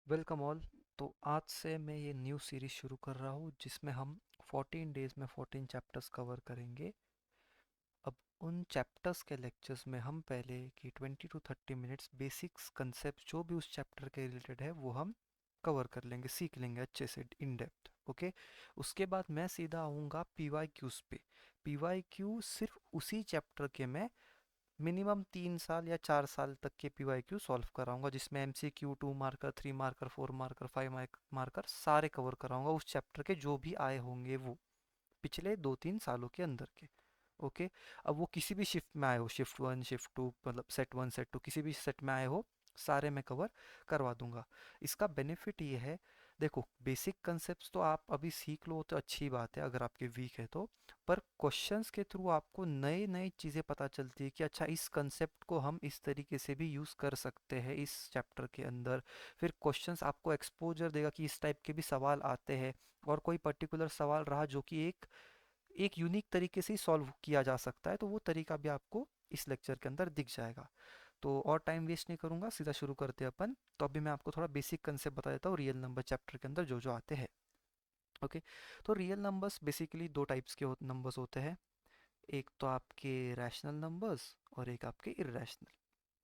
Welcome all. तो आज से मैं ये न्यू सीरीज शुरू कर रहा हूँ जिसमें हम 14 डेज में 14 चैप्टर्स कवर करेंगे। अब उन चैप्टर्स के लेक्चर्स में हम पहले की 20 टू 30 मिनट्स बेसिक्स कंसेप्ट जो भी उस चैप्टर के रिलेटेड है वो हम कवर कर लेंगे, सीख लेंगे अच्छे से इन डेप्थ। ओके, उसके बाद मैं सीधा आऊँगा पीवाई क्यूज़ पे। पीवाई क्यू सिर्फ उसी चैप्टर के मैं मिनिमम 3 साल या 4 साल तक के पीवाईक्यू सॉल्व कराऊंगा, जिसमें MCQ 2 marker, 3 marker, 4 marker, 5 marker सारे कवर कराऊंगा उस चैप्टर के जो भी आए होंगे वो पिछले 2-3 सालों के अंदर के। ओके, अब वो किसी भी शिफ्ट में आए हो, शिफ्ट 1 शिफ्ट 2, मतलब सेट 1 सेट 2 किसी भी सेट में आए हो, सारे मैं कवर करवा दूंगा। इसका बेनिफिट ये है, देखो बेसिक कंसेप्ट तो आप अभी सीख लो तो अच्छी बात है अगर आपके वीक है तो, पर क्वेश्चंस के थ्रू आपको नए नए चीज़ें पता चलती है कि अच्छा इस कंसेप्ट को हम इस तरीके से भी यूज़ कर सकते हैं इस चैप्टर के अंदर। फिर क्वेश्चंस आपको एक्सपोजर देगा कि इस टाइप के भी सवाल आते हैं, और कोई पर्टिकुलर सवाल रहा जो कि एक एक यूनिक तरीके से सॉल्व किया जा सकता है, तो वो तरीका भी आपको इस लेक्चर के अंदर दिख जाएगा। तो और टाइम वेस्ट नहीं करूंगा, सीधा शुरू करते हैं अपन। तो अभी मैं आपको थोड़ा बेसिक कंसेप्ट बता देता हूँ रियल नंबर चैप्टर के अंदर जो जो आते हैं। ओके, तो रियल नंबर्स बेसिकली दो टाइप्स के नंबर्स होते हैं। एक तो आपके रैशनल नंबर्स और एक आपके इर्रेशनल।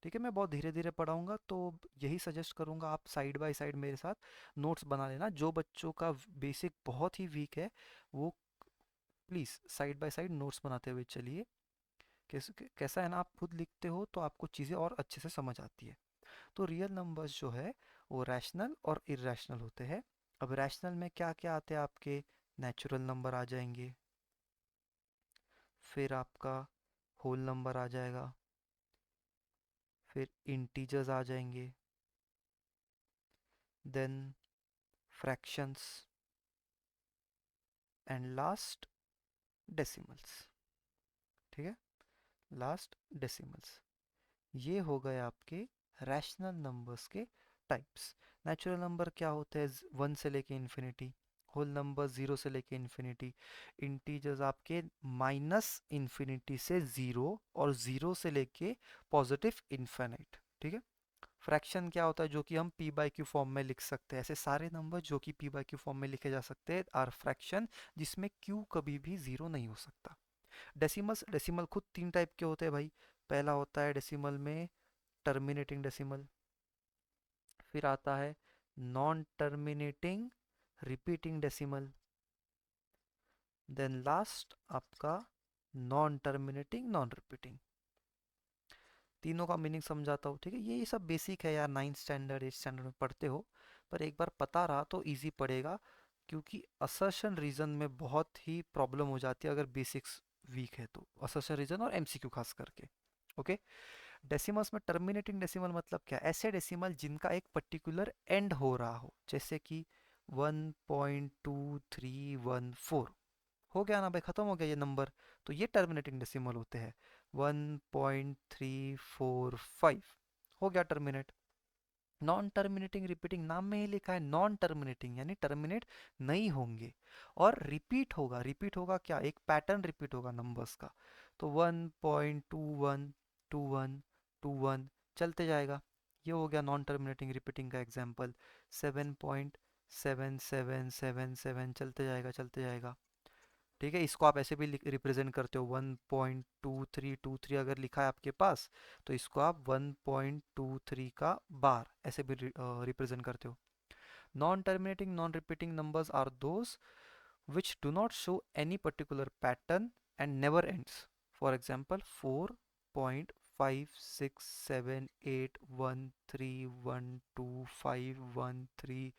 ठीक है, मैं बहुत धीरे धीरे पढ़ाऊंगा तो यही सजेस्ट करूंगा आप साइड बाय साइड मेरे साथ नोट्स बना लेना। जो बच्चों का बेसिक बहुत ही वीक है वो please side by side notes बनाते हुए चलिए। कैसा है ना, आप खुद लिखते हो तो आपको चीज़ें और अच्छे से समझ आती है। तो रियल नंबर्स जो है वो रैशनल और इर्रेशनल होते हैं। अब रैशनल में क्या क्या आते हैं आपके, नेचुरल नंबर आ जाएंगे, फिर आपका होल नंबर आ जाएगा, फिर इंटीजर्स आ जाएंगे, then fractions, and last decimals. ठीक है, लास्ट डेसिमल्स। ये हो गए आपके रैशनल नंबर्स के टाइप्स। नेचुरल नंबर क्या होते हैं, 1 से लेके इन्फिनिटी। होल नंबर 0 से लेके इन्फिनिटी। इंटीजर्स आपके -इन्फिनिटी से 0 और 0 से लेके पॉजिटिव इन्फिनिट। ठीक है, फ्रैक्शन क्या होता है, जो कि हम पी बाई क्यू फॉर्म में लिख सकते हैं। ऐसे सारे नंबर जो कि पी बाई क्यू फॉर्म में लिखे जा सकते हैं आर फ्रैक्शन, जिसमें क्यू कभी भी 0 नहीं हो सकता। डेसिमल्स, डेसिमल खुद 3 टाइप के होते हैं भाई। पहला होता है डेसिमल में टर्मिनेटिंग डेसिमल, फिर आता है non terminating repeating decimal, then last आपका नॉन टर्मिनेटिंग नॉन रिपीटिंग। तीनों का मीनिंग समझाता हूँ, ठीक है। ये सब बेसिक है यार, 9th स्टैंडर्ड 8th स्टैंडर्ड में पढ़ते हो, पर एक बार पता रहा तो इजी पड़ेगा। क्योंकि असर्शन रीजन में बहुत ही प्रॉब्लम हो जाती है अगर बेसिक्स वीक है तो, असर्शन रीजन और एमसीक्यू खास करके। ओके, डेसिमल्स में टर्मिनेटिंग डेसिमल मतलब क्या, ऐसे डेसिमल जिनका एक पर्टिकुलर एंड हो रहा हो, जैसे कि 1.2314 हो गया ना भाई, खत्म हो गया ये नंबर, तो ये टर्मिनेटिंग डेसिमल होते हैं। 1.345 हो गया टर्मिनेट। नॉन टर्मिनेटिंग रिपीटिंग, नाम में ही लिखा है नॉन टर्मिनेटिंग, यानी टर्मिनेट नहीं होंगे। और रिपीट होगा, रिपीट होगा क्या, एक पैटर्न रिपीट होगा नंबर्स का। तो 1.212121 चलते जाएगा। ये हो गया नॉन टर्मिनेटिंग रिपीटिंग का एग्जाम्पल। 7.7777 चलते जाएगा चलते जाएगा। ठीक है, इसको आप ऐसे भी रिप्रेजेंट करते हो, 1.2323 अगर लिखा है आपके पास, तो इसको आप 1.23 का बार ऐसे भी रिप्रेजेंट करते हो। Non terminating non repeating numbers are those which do not show any particular pattern and never ends. For example, 4.5678131251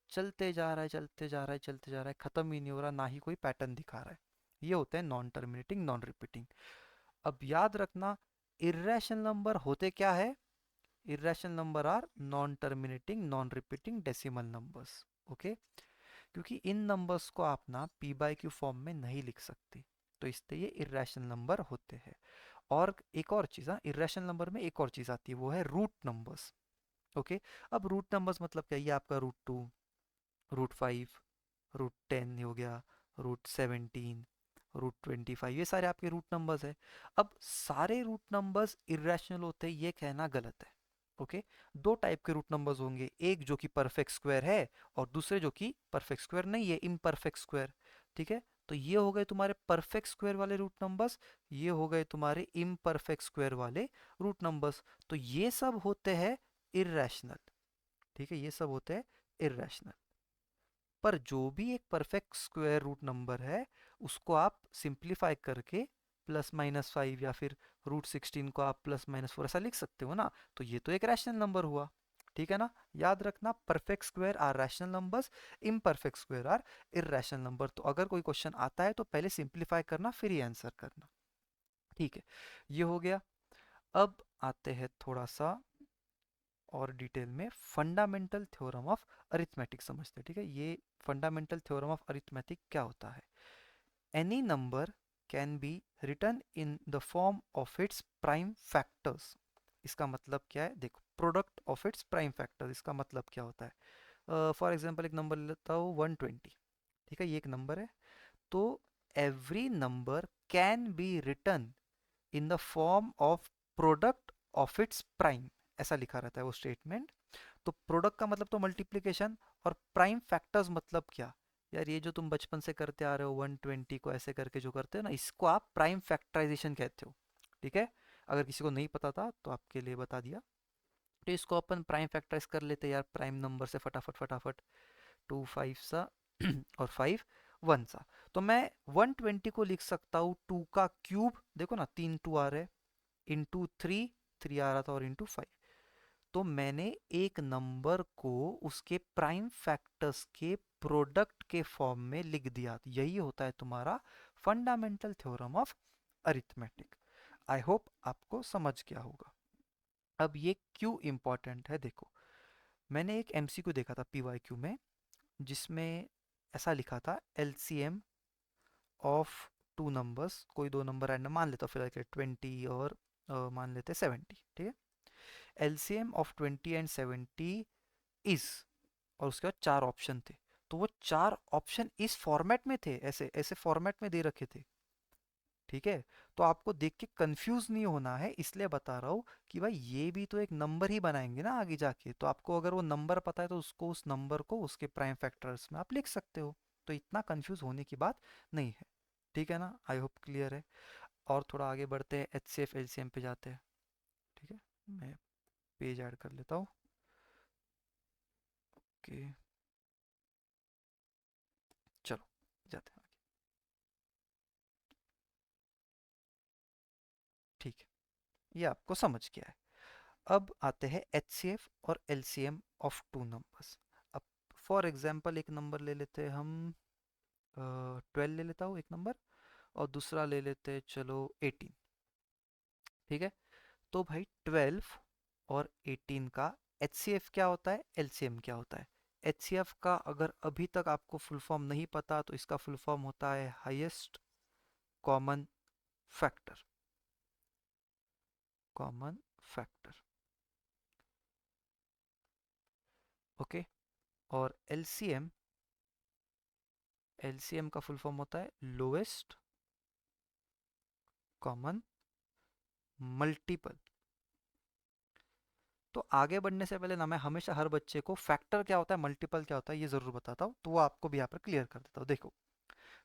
चलते जा रहा है चलते जा रहा है चलते जा रहा है, खत्म ही नहीं हो रहा, ना ही कोई पैटर्न दिखा रहा है। ये होते हैं नॉन टर्मिनेटिंग नॉन रिपीटिंग। अब याद रखना, इर्रेशनल नंबर होते क्या है, irrational number are non terminating non repeating decimal numbers. Okay, क्योंकि इन नंबर्स को आप ना पी बाई क्यू फॉर्म में नहीं लिख सकते, तो इसलिए ये इरेशनल नंबर होते हैं। और एक और चीज़, हाँ, इरेशनल नंबर में एक और चीज़ आती है, वो है रूट नंबर्स। ओके, अब रूट नंबर्स मतलब क्या, ये आपका √2, √5, √10 हो गया, √17, √25, ये सारे आपके रूट नंबर्स है। अब सारे रूट नंबर्स इरेशनल होते हैं ये कहना गलत है। ओके, दो टाइप के रूट नंबर्स होंगे, एक जो कि परफेक्ट स्क्वायर है और दूसरे जो कि परफेक्ट स्क्वायर नहीं है, इम्परफेक्ट स्क्वायर। ठीक है, तो ये हो गए तुम्हारे परफेक्ट स्क्वायर वाले रूट नंबर्स, ये हो गए तुम्हारे इम्परफेक्ट स्क्वायर वाले रूट नंबर्स। तो ये सब होते हैं इर्रेशनल। ठीक है, ये सब होते हैं इर्रेशनल। पर जो भी एक परफेक्ट स्क्वायर रूट नंबर है उसको आप सिंप्लीफाई करके +-5 या फिर √16 को आप +-4 ऐसा लिख सकते हो ना, तो ये तो एक रैशनल नंबर हुआ। ठीक है ना, याद रखना perfect square are rational numbers, imperfect square are irrational number. तो अगर कोई क्वेश्चन आता है तो पहले सिंप्लीफाई करना फिर ही आंसर करना। ठीक है, ये हो गया। अब आते हैं थोड़ा सा और डिटेल में फंडामेंटल थ्योरम ऑफ अरिथमेटिक समझते हैं। ठीक है, ये फंडामेंटल थ्योरम ऑफ अरिथमेटिक क्या होता है? Any number can be written in the form of its prime factors. इसका मतलब क्या है? देखो, product of its prime factors, इसका मतलब क्या होता है? फॉर एग्जांपल एक नंबर लेता हूँ 120। ठीक है, ये एक नंबर है, तो every number can be written in the form of product of its prime, ऐसा लिखा रहता है वो स्टेटमेंट। तो प्रोडक्ट का मतलब तो मल्टीप्लिकेशन, और प्राइम फैक्टर्स मतलब क्या? यार ये जो तुम बचपन से करते आ रहे हो 120 को ऐसे करके जो करते हो ना, इसको आप प्राइम फैक्टराइजेशन कहते हो। ठीक है, अगर किसी को नहीं पता था तो आपके लिए बता दिया। तो इसको अपन प्राइम फैक्टराइज कर लेते हैं यार, प्राइम नंबर से फटाफट फटाफट। 2 5 सा और 5 1 सा। तो मैं 120 को लिख सकता हूँ 2 का क्यूब, देखो ना 3 2 आ रहे हैं, इंटू 3, 3 आ रहा था, और इंटू 5। तो मैंने एक नंबर को उसके प्राइम फैक्टर्स के प्रोडक्ट के फॉर्म में लिख दिया। यही होता है तुम्हारा fundamental theorem of arithmetic. I hope आपको समझ गया होगा। अब ये क्यों इंपॉर्टेंट है, देखो, मैंने एक एमसीक्यू देखा था पीवाईक्यू में, जिसमें ऐसा लिखा था एलसीएम ऑफ टू नंबर्स, कोई दो नंबर रैंडम मान लेता हूँ फिलहाल के 20 और मान लेते हैं 70। ठीक है, एलसीएम ऑफ 20 एंड 70 इज, और उसके बाद चार ऑप्शन थे। तो वो चार ऑप्शन इस फॉर्मेट में थे, ऐसे ऐसे फॉर्मेट में दे रखे थे। ठीक है, तो आपको देख के कंफ्यूज नहीं होना है, इसलिए बता रहा हूँ कि भाई ये भी तो एक नंबर ही बनाएंगे ना आगे जाके, तो आपको अगर वो नंबर पता है तो उसको, उस नंबर को उसके प्राइम फैक्टर्स में आप लिख सकते हो। तो इतना कंफ्यूज होने की बात नहीं है। ठीक है ना, आई होप क्लियर है। और थोड़ा आगे बढ़ते हैं, एचसीएफ एलसीएम पे जाते हैं। ठीक है, मैं पेज ऐड कर लेता हूँ। ओके, चलो जाते हैं आगे। ठीक है, ये आपको समझ गया है। अब आते हैं एचसीएफ और एलसीएम ऑफ टू नंबर्स। अब फॉर एग्जांपल एक नंबर ले लेते हैं हम, 12 ले लेता हूँ एक नंबर, और दूसरा ले लेते हैं चलो 18। ठीक है, तो भाई 12 और 18 का एचसीएफ क्या होता है, एलसीएम क्या होता है? एचसीएफ का अगर अभी तक आपको फुल फॉर्म नहीं पता तो इसका फुल फॉर्म होता है highest common factor. Common factor, okay. और एलसीएम, एलसीएम का फुल फॉर्म होता है लोएस्ट कॉमन मल्टीपल। तो आगे बढ़ने से पहले ना मैं हमेशा हर बच्चे को फैक्टर क्या होता है, मल्टीपल क्या होता है, ये जरूर बताता हूँ, तो वो आपको भी यहाँ पर क्लियर कर देता हूँ। देखो,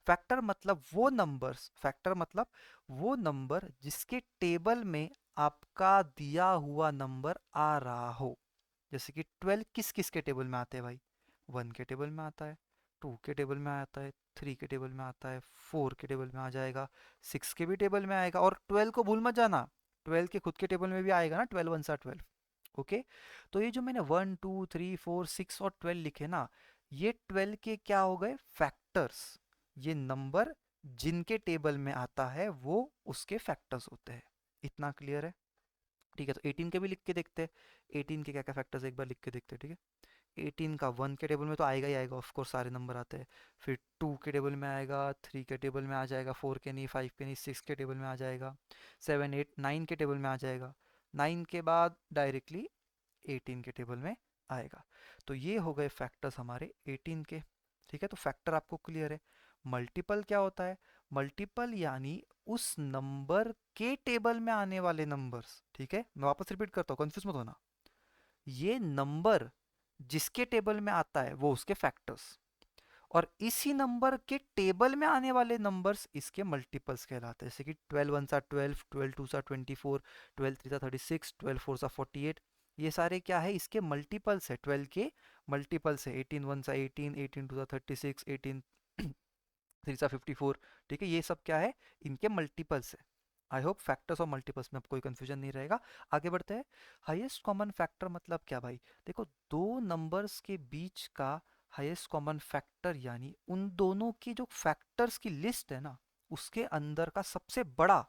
फैक्टर मतलब वो नंबर्स, फैक्टर मतलब वो नंबर जिसके टेबल में आपका दिया हुआ नंबर आ रहा हो। जैसे कि 12 किस किस के टेबल में आते हैं भाई? 1 के टेबल में आता है, 2 के टेबल में आता है, 3 के टेबल में आता है, 4 के टेबल में आ जाएगा, 6 के भी टेबल में आएगा, और 12 को भूल मत जाना, 12 के खुद के टेबल में भी आएगा ना, 12 वन सा 12। ओके, तो ये जो मैंने 1 2 3 4 6 और 12 लिखे ना, ये 12 के क्या हो गए, फैक्टर्स। ये नंबर जिनके टेबल में आता है वो उसके फैक्टर्स होते हैं। इतना क्लियर है? ठीक है, तो 18 के भी लिख के देखते हैं, 18 के क्या क्या फैक्टर्स एक बार लिख के देखते हैं। ठीक है, 18 का 1 के टेबल में तो आएगा ही आएगा, ऑफ कोर्स सारे नंबर आते हैं। फिर 2 के टेबल में आएगा, 3 के टेबल में आ जाएगा, 4 के नहीं, 5 के नहीं, 6 के टेबल में आ जाएगा, 7 8 9 के टेबल में आ जाएगा, 9 के बाद डायरेक्टली 18 के टेबल में आएगा। तो ये हो गए फैक्टर्स हमारे 18 के। ठीक है, तो फैक्टर आपको क्लियर है। मल्टीपल क्या होता है? मल्टीपल यानी उस नंबर के टेबल में आने वाले नंबर्स। ठीक है, मैं वापस रिपीट करता हूँ, कंफ्यूज मत होना। ये नंबर जिसके टेबल में आता है वो उसके फैक्टर्स, और इसी नंबर के टेबल में आने वाले नंबर्स इसके मल्टीपल्स कहलाते हैं। जैसे कि 12 वन सा 12, 12 टू सा 24, 12 थ्री सा 36, 12 फोर सा 48। ये सारे क्या है, इसके मल्टीपल्स है, 12 के मल्टीपल्स है। 18 वन सा 18, 18 टू सा 36, 18 थ्री सा 54। ठीक है, ये सब क्या है, इनके मल्टीपल्स है। आई होप फैक्टर्स और मल्टीपल्स में आपको कोई कंफ्यूजन नहीं रहेगा। आगे बढ़ते हैं। हाईएस्ट कॉमन फैक्टर मतलब क्या भाई? देखो, दो नंबर्स के बीच का हाईएस्ट कॉमन फैक्टर यानी उन दोनों की जो फैक्टर्स की लिस्ट है ना, उसके अंदर का सबसे बड़ा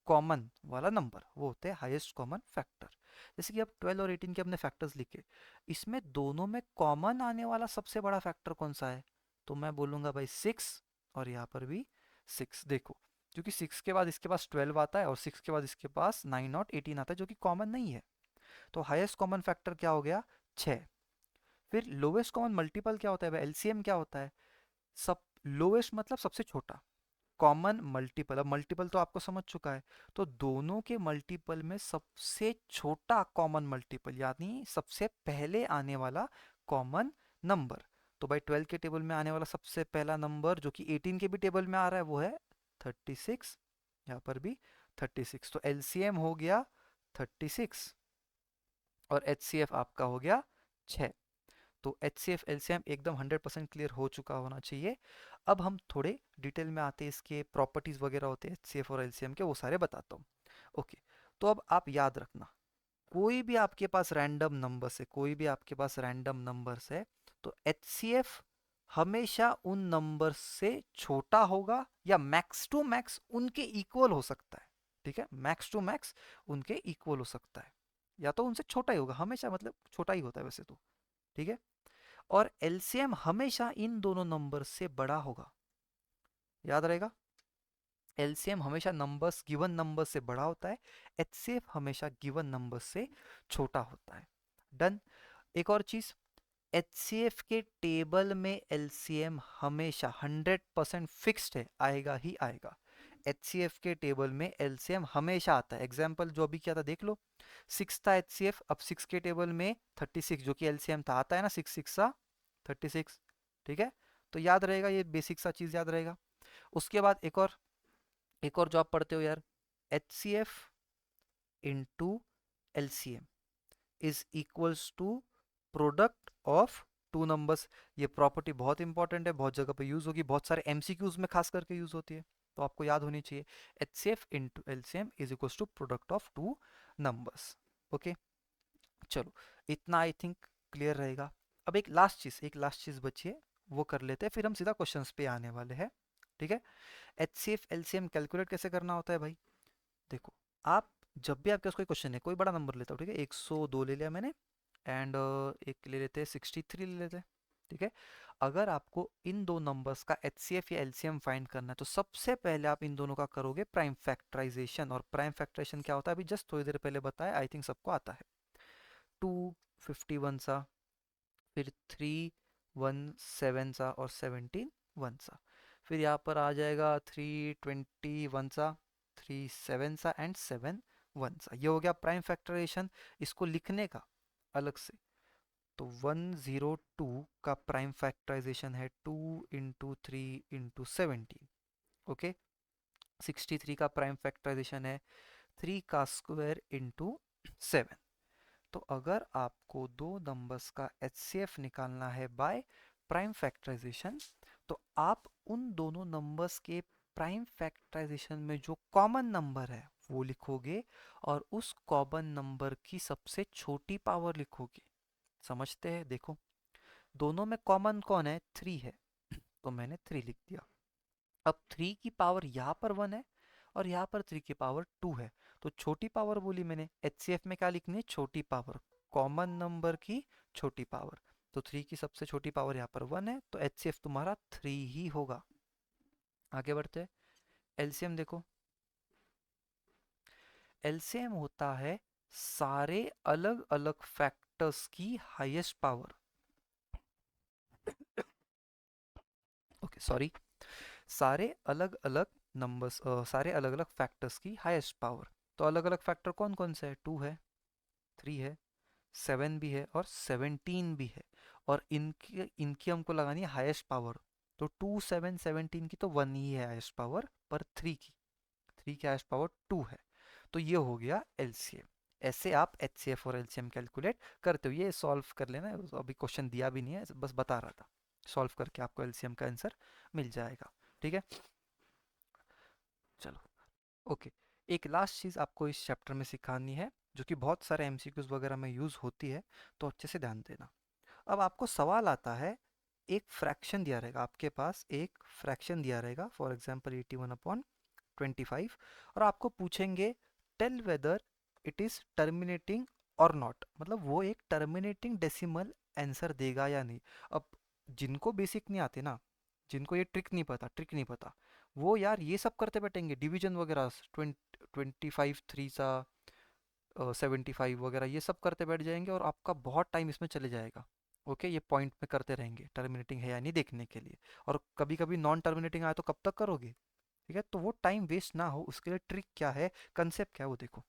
कॉमन वाला नंबर, वो होते हैं हाईएस्ट कॉमन फैक्टर। जैसे कि अब 12 और 18 के अपने फैक्टर्स लिखे, इसमें दोनों में कॉमन आने वाला सबसे बड़ा फैक्टर कौन सा है? तो मैं बोलूंगा भाई 6, और यहाँ पर भी 6। देखो, क्योंकि 6 के बाद इसके पास 12 आता है, और 6 के बाद इसके पास 9 और 18 आता है, जो कि कॉमन नहीं है। तो हाईएस्ट कॉमन फैक्टर क्या हो गया? 6। फिर लोवेस्ट कॉमन मल्टीपल क्या होता है? एलसीएम क्या होता है? सब लोवेस्ट मतलब सबसे छोटा, कॉमन मल्टीपल। अब मल्टीपल तो आपको समझ चुका है, तो दोनों के मल्टीपल में सबसे छोटा कॉमन मल्टीपल यानी सबसे पहले आने वाला कॉमन नंबर। तो भाई 12 के टेबल में आने वाला सबसे पहला नंबर जो कि 18 के भी टेबल में आ रहा है वो है 36। यहाँ पर भी 36, तो एलसीएम हो गया 36, और एचसीएफ आपका हो गया 6। तो एच सी एफ एलसीएम एकदम 100% क्लियर हो चुका होना चाहिए। अब हम थोड़े डिटेल में आते हैं, इसके प्रॉपर्टीज वगैरह होते हैं एच सी एफ और एलसीएम के, वो सारे बताता हूँ। ओके, तो अब आप याद रखना, कोई भी आपके पास रैंडम नंबर्स है, कोई भी आपके पास रैंडम नंबर्स है, तो एच सी एफ हमेशा उन नंबर से छोटा होगा, या मैक्स टू मैक्स उनके इक्वल हो सकता है। ठीक है, मैक्स टू मैक्स उनके इक्वल हो सकता है, या तो उनसे छोटा ही होगा हमेशा, मतलब छोटा ही होता है वैसे तो। ठीक है, और एलसीएम हमेशा इन दोनों नंबर से बड़ा होगा, याद रहेगा। एलसीएम हमेशा नंबर्स, गिवन नंबर से बड़ा होता है, एचसीएफ हमेशा गिवन नंबर से छोटा होता है। डन। एक और चीज, एचसीएफ के टेबल में एलसीएम हमेशा 100% फिक्स्ड है, आएगा ही आएगा। एचसीएफ के टेबल में एलसीएम हमेशा आता है। एग्जाम्पल जो अभी क्या था देख लो, 6 था एचसीएफ, अब 6 के टेबल में 36 जो कि एलसीएम था, आता है ना, 6 6 सा 36। ठीक है, तो याद रहेगा, ये बेसिक सा चीज याद रहेगा। उसके बाद एक और जो आप पढ़ते हो यार, H C F into L C M is equals to product of two numbers. ये प्रॉपर्टी बहुत इंपॉर्टेंट है, बहुत जगह पे यूज होगी, बहुत सारे एमसीक्यूज में खास करके यूज होती है, तो आपको याद होनी चाहिए। H C F into L C M is equals to product of two numbers. Okay, चलो, इतना आई थिंक क्लियर रहेगा। अब एक लास्ट चीज बची है, वो कर लेते हैं, फिर हम सीधा क्वेश्चंस पे आने वाले हैं। ठीक है, H C F L C M calculate कैसे करना होता है भाई? देखो, आप जब भी आपके पास कोई क्वेश्चन है, कोई बड़ा नंबर लेता हो, ठीक है, 102 ले लिया मैंने, एंड एक ले लेते हैं 63 ले लेते हैं। ठीक है, अगर आपको इन दो नंबर्स का एचसीएफ या एलसीएम फाइंड करना है, तो सबसे पहले आप इन दोनों का करोगे प्राइम फैक्टराइजेशन। और प्राइम फैक्टराइजेशन क्या होता है, अभी जस्ट थोड़ी देर पहले बताया, आई थिंक सबको आता है। 251 सा, फिर 317 सा, और 17 1 सा। फिर यहाँ पर आ जाएगा 321 सा, 37 सा, एंड 7 1 सा। ये हो गया प्राइम फैक्टराइजेशन। इसको लिखने का अलग से, तो 102 का प्राइम फैक्टराइजेशन है 2 इंटू 3 इंटू 17। ओके, 63 का प्राइम फैक्टराइजेशन है 3 का स्क्वायर इंटू 7। तो अगर आपको दो नंबर्स का एचसीएफ निकालना है बाय प्राइम फैक्टराइजेशन, तो आप उन दोनों नंबर्स के प्राइम फैक्टराइजेशन में जो कॉमन नंबर है वो लिखोगे, और उस कॉमन नंबर की सबसे छोटी पावर लिखोगे। समझते हैं? देखो, दोनों में कॉमन कौन है? 3 है, तो मैंने 3 लिख दिया। अब 3 की पावर यहाँ पर 1 है, और यहाँ पर 3 की पावर 2 है, तो छोटी पावर बोली मैंने। एचसीएफ में क्या लिखनी है? छोटी पावर, कॉमन नंबर की छोटी पावर। तो 3 की सबसे छोटी पावर यहाँ पर 1 है, तो एचसीएफ तुम्हारा 3 ही होगा। आगे बढ़ते हैं, एलसीएम देखो। एलसीएम होता है सारे अलग अलग फैक्टर्स की हाईएस्ट पावर। ओके, सॉरी, सारे अलग अलग नंबर्स, सारे अलग अलग फैक्टर्स की हाईएस्ट पावर। तो अलग अलग फैक्टर कौन कौन से है? 2 है, 3 है, 7 भी है और 17 भी है, और इनकी इनकी हमको लगानी है हाईएस्ट पावर। तो 2 7 17 की तो 1 ही है हाईएस्ट पावर, पर 3 की हाईएस्ट पावर 2 है। तो ये हो गया एलसीएम। ऐसे आप एचसीएफ और एलसीएम कैलकुलेट करते हो। ये सॉल्व कर लेना, अभी क्वेश्चन दिया भी नहीं है, बस बता रहा था। सॉल्व करके आपको एलसीएम का आंसर मिल जाएगा। ठीक है, चलो ओके। एक लास्ट चीज़ आपको इस चैप्टर में सिखानी है, जो कि बहुत सारे एमसीक्यूज वगैरह में यूज़ होती है, तो अच्छे से ध्यान देना। अब आपको सवाल आता है, एक फ्रैक्शन दिया रहेगा आपके पास, एक फ्रैक्शन दिया रहेगा, फॉर एग्जांपल 81/25, और आपको पूछेंगे tell whether it is terminating और नॉट, मतलब वो एक टर्मिनेटिंग डेसिमल आंसर देगा या नहीं। अब जिनको बेसिक नहीं आते ना, जिनको ये ट्रिक नहीं पता, वो यार ये सब करते बैठेंगे, डिवीजन वगैरह 25 3 सा 75 वगैरह, ये सब करते बैठ जाएंगे और आपका बहुत टाइम इसमें चले जाएगा। ओके, ये पॉइंट में करते रहेंगे टर्मिनेटिंग है या नहीं देखने के लिए, और कभी कभी नॉन टर्मिनेटिंग आए तो कब तक करोगे। ठीक है, तो वो टाइम वेस्ट ना हो उसके लिए ट्रिक क्या है, कंसेप्ट क्या है, वो देखो।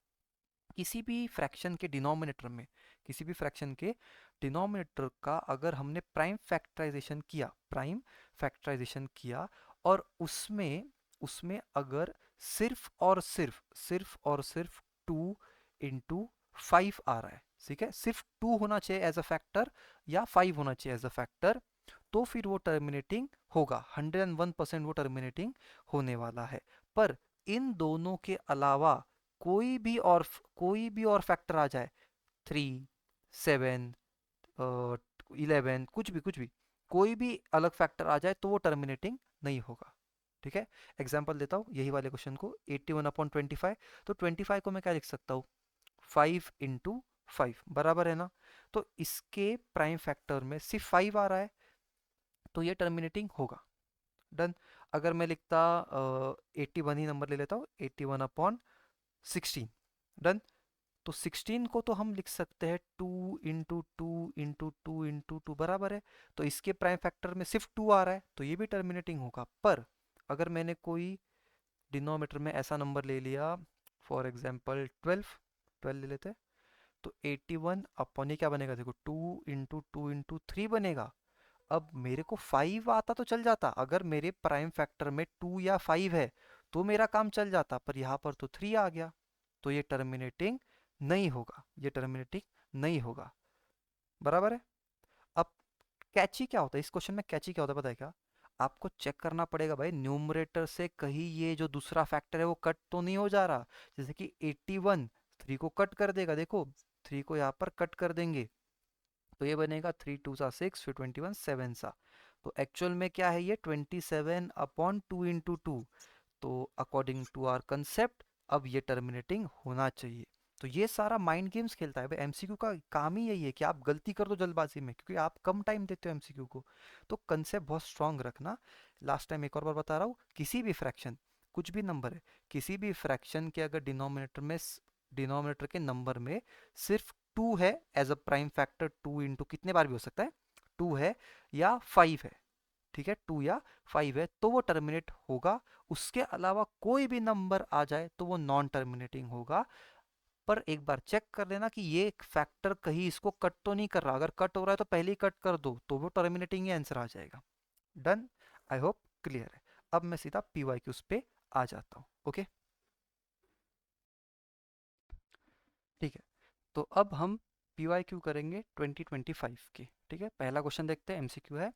किसी भी फ्रैक्शन के डिनोमिनेटर में, किसी भी फ्रैक्शन के डिनोमिनेटर का अगर हमने प्राइम फैक्टराइजेशन किया और उसमें उसमें अगर सिर्फ 2 इंटू 5 आ रहा है, ठीक है, सिर्फ 2 होना चाहिए एज अ फैक्टर या 5 होना चाहिए एज अ फैक्टर, तो फिर वो टर्मिनेटिंग होगा, 101% वो टर्मिनेटिंग होने वाला है। पर इन दोनों के अलावा कोई भी और फैक्टर आ जाए, 3 7 11, कुछ भी कोई भी अलग फैक्टर आ जाए तो वो टर्मिनेटिंग नहीं होगा। ठीक है, एग्जाम्पल देता हूँ यही वाले क्वेश्चन को, 81/25, तो 25 को मैं क्या लिख सकता हूँ, 5 इंटू 5 बराबर है ना। तो इसके प्राइम फैक्टर में सिर्फ 5 आ रहा है, तो ये टर्मिनेटिंग होगा। डन। अगर मैं लिखता 81 ही नंबर ले लेता हूँ, 81/16। डन। तो 16 को तो हम लिख सकते हैं 2 इंटू 2 इंटू 2 इंटू 2 बराबर है, तो इसके प्राइम फैक्टर में सिर्फ 2 आ रहा है, तो ये भी टर्मिनेटिंग होगा। पर अगर मैंने कोई डिनोमीटर में ऐसा नंबर ले लिया, फॉर एग्जांपल 12 ले लेते हैं, तो 81 अपॉन ये क्या बनेगा, देखो 2 इंटू 2 इंटू 3 बनेगा। अब मेरे को 5 आता तो चल जाता, अगर मेरे प्राइम फैक्टर में 2 या 5 है तो मेरा काम चल जाता, पर यहाँ पर तो 3 आ गया, तो ये टर्मिनेटिंग नहीं होगा, ये टर्मिनेटिंग नहीं होगा। बराबर है। अब कैची क्या होता है इस क्वेश्चन में, कैची क्या होता है पता है क्या, आपको चेक करना पड़ेगा भाई न्यूमरेटर से कहीं ये जो दूसरा फैक्टर है वो कट तो नहीं हो जा रहा। जैसे कि 81 3 को कट कर देगा, देखो 3 को यहाँ पर कट कर देंगे, तो ये बनेगा 3 2 सा 6, फिर 21 7 सा, तो एक्चुअल में क्या है ये 27/2 इंटू 2। तो अकॉर्डिंग टू आवर कंसेप्ट अब ये टर्मिनेटिंग होना चाहिए। तो ये सारा माइंड गेम्स खेलता है भाई, एमसीक्यू का काम ही यही है कि आप गलती कर दो जल्दबाजी में, क्योंकि आप कम टाइम देते हो एमसीक्यू को। तो कंसेप्ट बहुत स्ट्रांग रखना। लास्ट टाइम एक और बार बता रहा हूँ, किसी भी फ्रैक्शन, कुछ भी नंबर है, किसी भी फ्रैक्शन के अगर डिनोमिनेटर के नंबर में सिर्फ 2 है as a prime factor, 2 into कितने बार भी हो सकता है, 2 है या 5 है, ठीक है, 2 या 5 है तो वो टर्मिनेट होगा। उसके अलावा कोई भी नंबर आ जाए तो वो नॉन टर्मिनेटिंग होगा। पर एक बार चेक कर लेना कि ये फैक्टर कहीं इसको कट तो नहीं कर रहा, अगर कट हो रहा है तो पहले ही कट कर दो, तो वो टर्मिनेटिंग ही आंसर आ जाएगा। डन। आई होप क्लियर है। अब मैं सीधा पीवाईक्यूज पे आ जाता हूँ। ओके, ठीक है, तो अब हम पीवाईक्यू करेंगे 2025 की। ठीक है, पहला क्वेश्चन देखते हैं, एमसीक्यू है,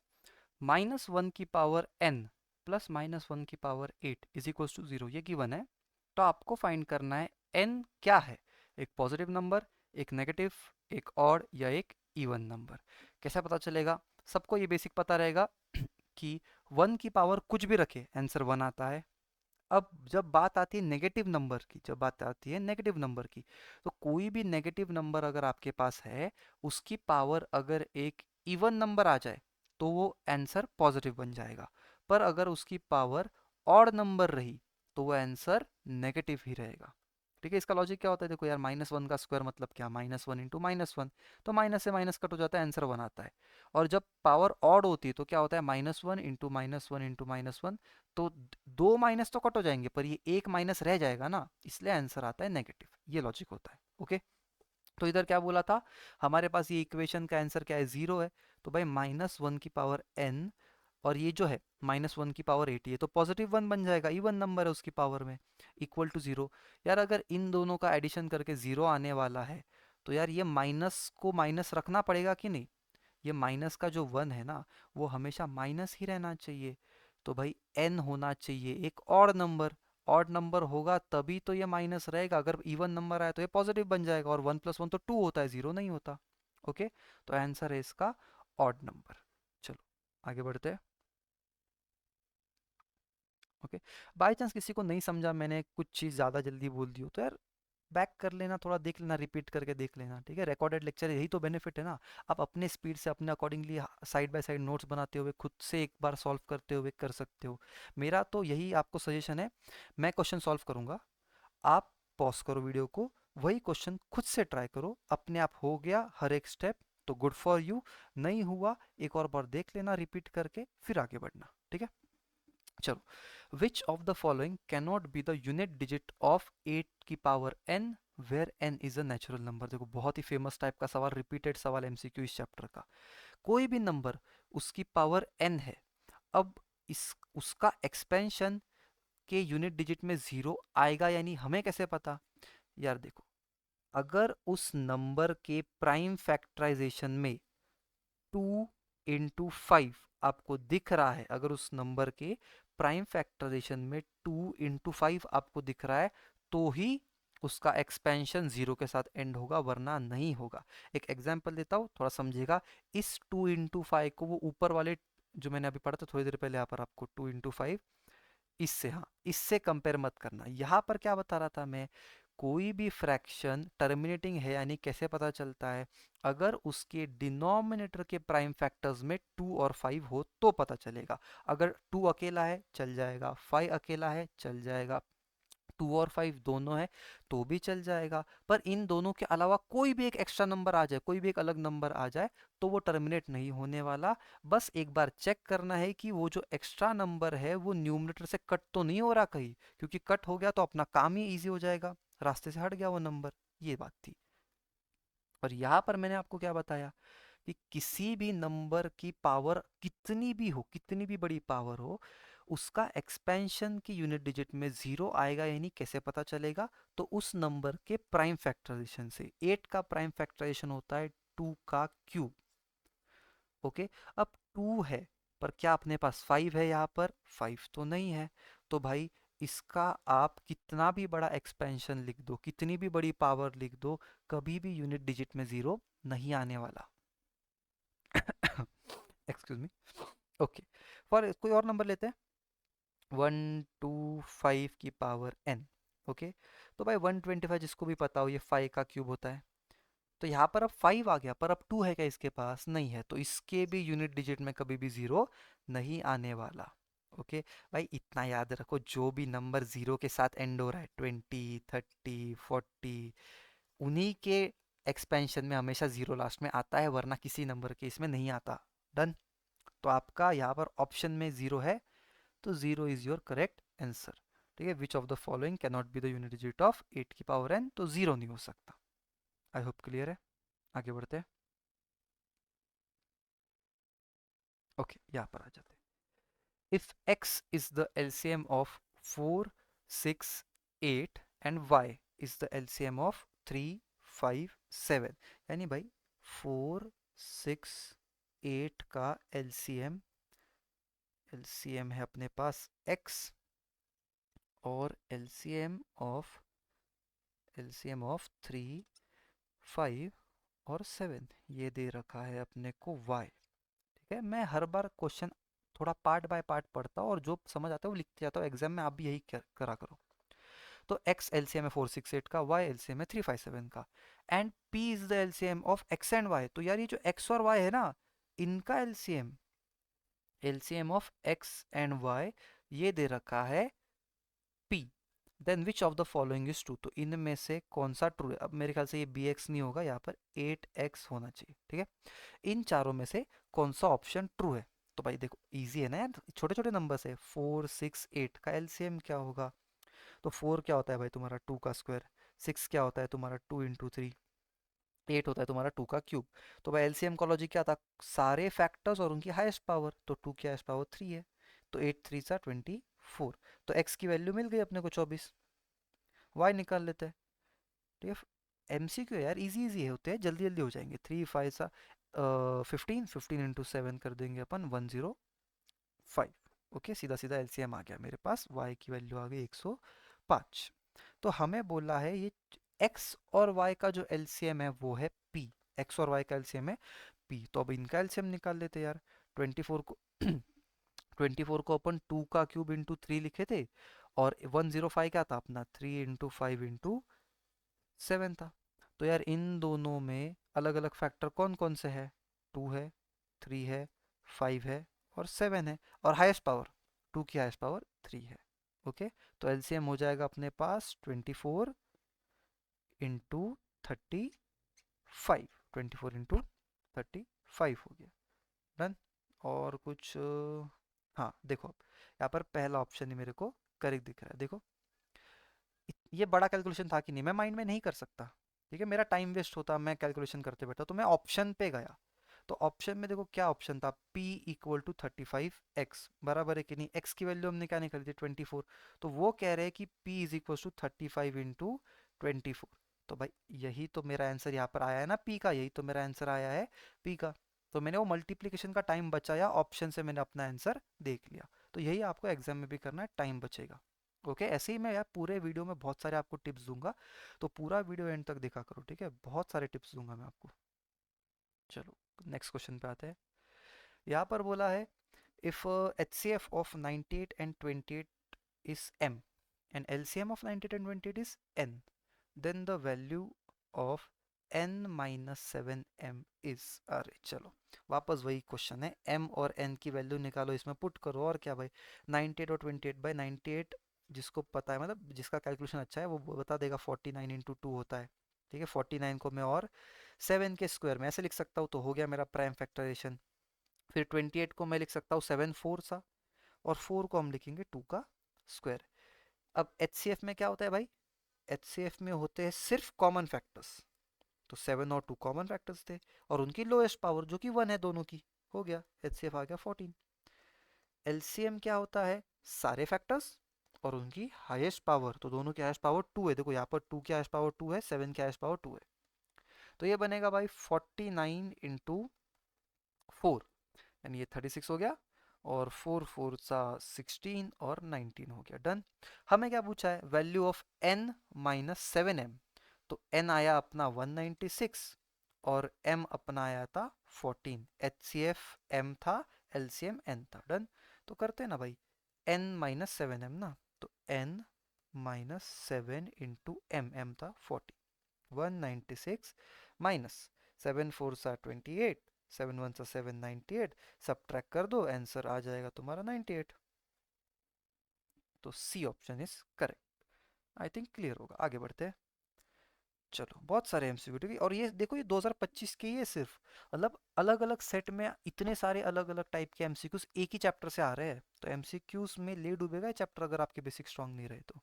-1 की पावर n प्लस -1 की पावर 8 इज इक्वल्स टू 0, ये गिवन है। तो आपको फाइंड करना है n क्या है, एक पॉजिटिव नंबर, एक नेगेटिव, एक ऑड या एक इवन नंबर। कैसा पता चलेगा, सबको ये बेसिक पता रहेगा कि 1 की पावर कुछ भी रखे आंसर 1 आता है। अब जब बात आती है नेगेटिव नंबर की, जब बात आती है नेगेटिव नंबर की, तो कोई भी नेगेटिव नंबर अगर आपके पास है, उसकी पावर अगर एक इवन नंबर आ जाए तो वो आंसर पॉजिटिव बन जाएगा। पर अगर उसकी पावर ऑड नंबर रही तो वो आंसर नेगेटिव ही रहेगा। ठीक है, इसका लॉजिक क्या होता है, देखो यार, -1 का स्क्वायर मतलब क्या, -1 इंटू -1, तो माइनस से माइनस कट हो जाता है, आंसर 1 आता है। और जब पावर ऑड होती है तो क्या होता है, -1 इंटू -1 इंटू -1, तो दो माइनस तो कट हो जाएंगे पर ये एक माइनस रह जाएगा ना, इसलिए आंसर आता है नेगेटिव। ये लॉजिक होता है। ओके, तो इधर क्या बोला था, हमारे पास ये इक्वेशन का आंसर क्या है, 0 है। तो भाई -1 की पावर n, और ये जो है -1 की पावर 8, ये तो +1 बन जाएगा, इवन नंबर है उसकी पावर में, इक्वल टू 0। यार अगर इन दोनों का एडिशन करके 0 आने वाला है, तो यार ये माइनस को माइनस रखना पड़ेगा कि नहीं। ये माइनस का जो 1 है ना, वो हमेशा माइनस ही रहना चाहिए। तो भाई n होना चाहिए एक ऑड नंबर होगा तभी तो ये माइनस रहेगा। अगर इवन नंबर आया तो ये पॉजिटिव बन जाएगा, और 1 + 1 तो 2 होता है, 0 नहीं होता। ओके, तो आंसर है इसका ऑड नंबर। चलो आगे बढ़ते हैं। ओके, बाई चांस किसी को नहीं समझा, मैंने कुछ चीज़ ज़्यादा जल्दी बोल दी हो, तो यार बैक कर लेना, थोड़ा देख लेना, रिपीट करके देख लेना, ठीक है। रिकॉर्डेड लेक्चर, यही तो बेनिफिट है ना। आप अपने स्पीड से अपने accordingly side by side notes बनाते हुए खुद से एक बार सॉल्व करते हुए कर सकते हो। मेरा तो यही आपको सजेशन है, मैं क्वेश्चन सॉल्व करूंगा, आप पॉज करो वीडियो को, वही क्वेश्चन खुद से ट्राई करो, अपने आप हो गया हर एक स्टेप तो गुड फॉर यू, नहीं हुआ एक और बार देख लेना रिपीट करके, फिर आगे बढ़ना, ठीक है। चलो, which of the following cannot be the unit digit of 8 की power n, where n is a natural number. देखो बहुत ही फेमस टाइप का सवाल, रिपीटेड सवाल एमसीक्यू इस चैप्टर का। कोई भी नंबर उसकी पावर n है, अब इस उसका एक्सपेंशन के यूनिट डिजिट में 0 आएगा या नहीं, हमें कैसे पता। यार देखो, अगर उस नंबर के प्राइम फैक्टराइजेशन में 2 × 5 आपको दिख रहा है, अगर उस नंबर के प्राइम फैक्टराइजेशन में 2 × 5 आपको दिख रहा है, तो ही उसका एक्सपेंशन 0 के साथ एंड होगा, वरना नहीं होगा। एक एग्जांपल देता हूँ, थोड़ा समझिएगा। इस 2 × 5 को वो ऊपर वाले जो मैंने अभी पढ़ा था थोड़ी देर पहले, यहाँ पर आपको 2 × 5, इससे, हाँ इससे कंपेयर मत करना। यहाँ पर क्या बता रहा था मैं, कोई भी फ्रैक्शन टर्मिनेटिंग है, यानी कैसे पता चलता है, अगर उसके डिनोमिनेटर के प्राइम फैक्टर्स में 2 और 5 हो तो पता चलेगा। अगर 2 अकेला है चल जाएगा, 5 अकेला है चल जाएगा, 2 और 5 दोनों है तो भी चल जाएगा, पर इन दोनों के अलावा कोई भी एक एक्स्ट्रा नंबर आ जाए, कोई भी एक अलग नंबर आ जाए, तो वो टर्मिनेट नहीं होने वाला। बस एक बार चेक करना है कि वो जो एक्स्ट्रा नंबर है वो न्यूमरेटर से कट तो नहीं हो रहा कहीं, क्योंकि कट हो गया तो अपना काम ही इजी हो जाएगा, रास्ते से हट गया वो नंबर। ये बात थी। और यहाँ पर मैंने आपको क्या बताया कि किसी भी नंबर की पावर कितनी भी हो, कितनी भी बड़ी पावर हो, उसका एक्सपेंशन की यूनिट डिजिट में 0 आएगा यानी कैसे पता चलेगा, तो उस नंबर के प्राइम फैक्टराइजेशन से। 8 का प्राइम फैक्टराइजेशन होता है 2 का क्यूब। ओके, अब 2 है, पर क्या अपने पास 5 है, यहाँ पर 5 तो नहीं है। तो भाई इसका आप कितना भी बड़ा एक्सपेंशन लिख दो, कितनी भी बड़ी पावर लिख दो, कभी भी यूनिट डिजिट में 0 नहीं आने वाला। Excuse me. ओके, फॉर कोई और नंबर लेते हैं, 1 2 5 की पावर n। ओके, तो भाई 125 जिसको भी पता हो, ये 5 का क्यूब होता है। तो यहाँ पर अब 5 आ गया, पर अब 2 है क्या इसके पास, नहीं है, तो इसके भी यूनिट डिजिट में कभी भी 0 नहीं आने वाला। ओके, भाई इतना याद रखो, जो भी नंबर 0 के साथ एंड हो रहा है, 20 30 40, उन्हीं के एक्सपेंशन में हमेशा 0 लास्ट में आता है, वरना किसी नंबर के इसमें नहीं आता। डन। तो आपका यहाँ पर ऑप्शन में 0 है, तो 0 इज योर करेक्ट आंसर। ठीक है, विच of the following can not B the unit digit of 8 की पावर n, तो 0 नहीं हो सकता। आई होप क्लियर है, आगे बढ़ते हैं। ओके, यहाँ पर आ जाते हैं। If x is the LCM of 4 6 8 and y is the LCM of 3 5 7, यानी भाई 4 6 8 का एलसीएम, एलसीएम है अपने पास x, और एलसीएम ऑफ 3 5 और 7 ये दे रखा है अपने को y। ठीक है, मैं हर बार क्वेश्चन थोड़ा पार्ट बाय पार्ट पढ़ता हूँ, और जो समझ आता है वो लिखते जाता हूँ, एग्जाम में आप भी यही करा करो। तो x एलसीएम है 4 6 8 का, y एलसीएम है 3 5 7 का, and p is the LCM of x and y। तो यार ये जो x और y है ना, इनका LCM, LCM of x and y ये दे रखा है p। Then which of the following is true, तो इनमें से कौन सा ट्रू है। अब मेरे ख्याल से ये bx नहीं होगा, यहाँ पर 8x होना चाहिए। ठीक है, इन चारों में से कौन सा ऑप्शन ट्रू है। तो भाई देखो इजी है ना यार, छोटे छोटे नंबर्स है, 4 6 8 का एलसीएम क्या होगा। तो 4 क्या होता है भाई तुम्हारा 2 का स्क्वायर, 6 क्या होता है तुम्हारा 2 × 3, 8 होता है तुम्हारा 2 का क्यूब। तो भाई एलसीएम का लॉजिक क्या था, सारे फैक्टर्स और उनकी हाईएस्ट पावर, तो 2 की हाईएस्ट पावर 3 है, तो 8 3 सा 24। तो x की वैल्यू मिल गई अपने को 24, y निकाल लेते हैं। तो ये एमसीक्यू यार इजी इजी होते हैं, जल्दी जल्दी हो जाएंगे। 3 5 सा 15, 15 इंटू 7 कर देंगे अपन 105। ओके, सीधा सीधा एलसीएम आ गया मेरे पास, y की वैल्यू आ गई 105। तो हमें बोला है ये x और y का जो एलसीएम है वो है p, x और y का एलसीएम है p। तो अब इनका एलसीएम निकाल लेते हैं यार। 24 को 24 को अपन 2 का क्यूब इंटू 3 लिखे थे, और 105 क्या था अपना, 3 इंटू 5 इंटू 7 था। तो यार इन दोनों में अलग अलग फैक्टर कौन कौन से है, 2 है, 3 है, 5 है और 7 है, और हाईएस्ट पावर 2 की हाईएस्ट पावर 3 है। ओके, तो एलसीएम हो जाएगा अपने पास 24 इंटू 35, 24 इंटू 35 हो गया। डन। और कुछ हाँ देखो, अब यहाँ पर पहला ऑप्शन ही मेरे को करेक्ट दिख रहा है। देखो ये बड़ा कैलकुलेशन था कि नहीं, मैं माइंड में नहीं कर सकता, ठीक है, मेरा टाइम वेस्ट होता, मैं कैलकुलेशन करते बैठा, तो मैं ऑप्शन पे गया। तो ऑप्शन में देखो क्या ऑप्शन था, p इक्वल टू 35x, बराबर है कि नहीं, x की वैल्यू हमने क्या निकाली थी 24, तो वो कह रहे हैं कि p is equal to 35 into 24। तो भाई यही तो मेरा आंसर यहाँ पर आया है ना p का, यही तो मेरा आंसर आया है p का। तो मैंने वो मल्टीप्लिकेशन का टाइम बचाया, ऑप्शन से मैंने अपना आंसर देख लिया। तो यही आपको एग्जाम में भी करना है, टाइम बचेगा। ओके, ऐसे ही मैं यार पूरे वीडियो में बहुत सारे आपको टिप्स दूंगा, तो पूरा वीडियो एंड तक देखा करो, ठीक है, बहुत सारे टिप्स दूंगा मैं आपको। चलो नेक्स्ट क्वेश्चन पे आते हैं। यहाँ पर बोला है, if HCF of 98 and 28 is m and LCM of 98 and 28 is n, then the value of n minus 7m is, अरे चलो वापस वही क्वेश्चन है, m और n की वैल्यू निकालो, इसमें पुट करो, और क्या भाई 98 और 28 बाई 98, जिसको पता है मतलब जिसका कैलकुलेशन अच्छा है वो बता देगा, 49 इंटू 2 होता है, ठीक है। 49 को मैं और 7 के स्क्वायर में ऐसे लिख सकता हूँ, तो हो गया मेरा प्राइम फैक्टराइजेशन। फिर 28 को मैं लिख सकता हूँ 7 4 सा, और 4 को हम लिखेंगे 2 का स्क्वायर। अब HCF में क्या होता है भाई, HCF में होते हैं सिर्फ कॉमन फैक्टर्स, तो 7 और 2 कॉमन फैक्टर्स थे, और उनकी लोएस्ट पावर जो कि 1 है दोनों की, हो गया HCF आ गया 14। LCM क्या होता है, सारे फैक्टर्स और उनकी हाईएस्ट पावर, तो दोनों की हाईएस्ट पावर 2 है, देखो यहाँ पर 2 की हाईएस्ट पावर 2 है, 7 की हाईएस्ट पावर 2 है, तो ये बनेगा भाई 49 इंटू 4, यानी ये 36 हो गया, और 4 4 सा 16 और 19 हो गया। डन। हमें क्या पूछा है, value of n minus 7m, तो n आया अपना 196 और m अपना आया था 14, HCF m था, LCM n था। डन। तो करते हैं ना भाई, n माइनस 7m ना, तो n माइनस 7 इंटू m था 40, 196 माइनस 7 4 सा 28, 7 1 सा 7, 98, सब्ट्रैक्ट कर दो, आंसर आ जाएगा तुम्हारा 98। तो C option is correct. I think clear होगा, आगे बढ़ते हैं। चलो बहुत सारे एमसीक्यू, की और ये देखो, ये 2025 के ही है सिर्फ, मतलब अलग अलग सेट में इतने सारे अलग अलग टाइप के एमसीक्यूज एक ही चैप्टर से आ रहे हैं, तो एमसीक्यूज में ले डूबेगा चैप्टर अगर आपके बेसिक स्ट्रांग नहीं रहे तो।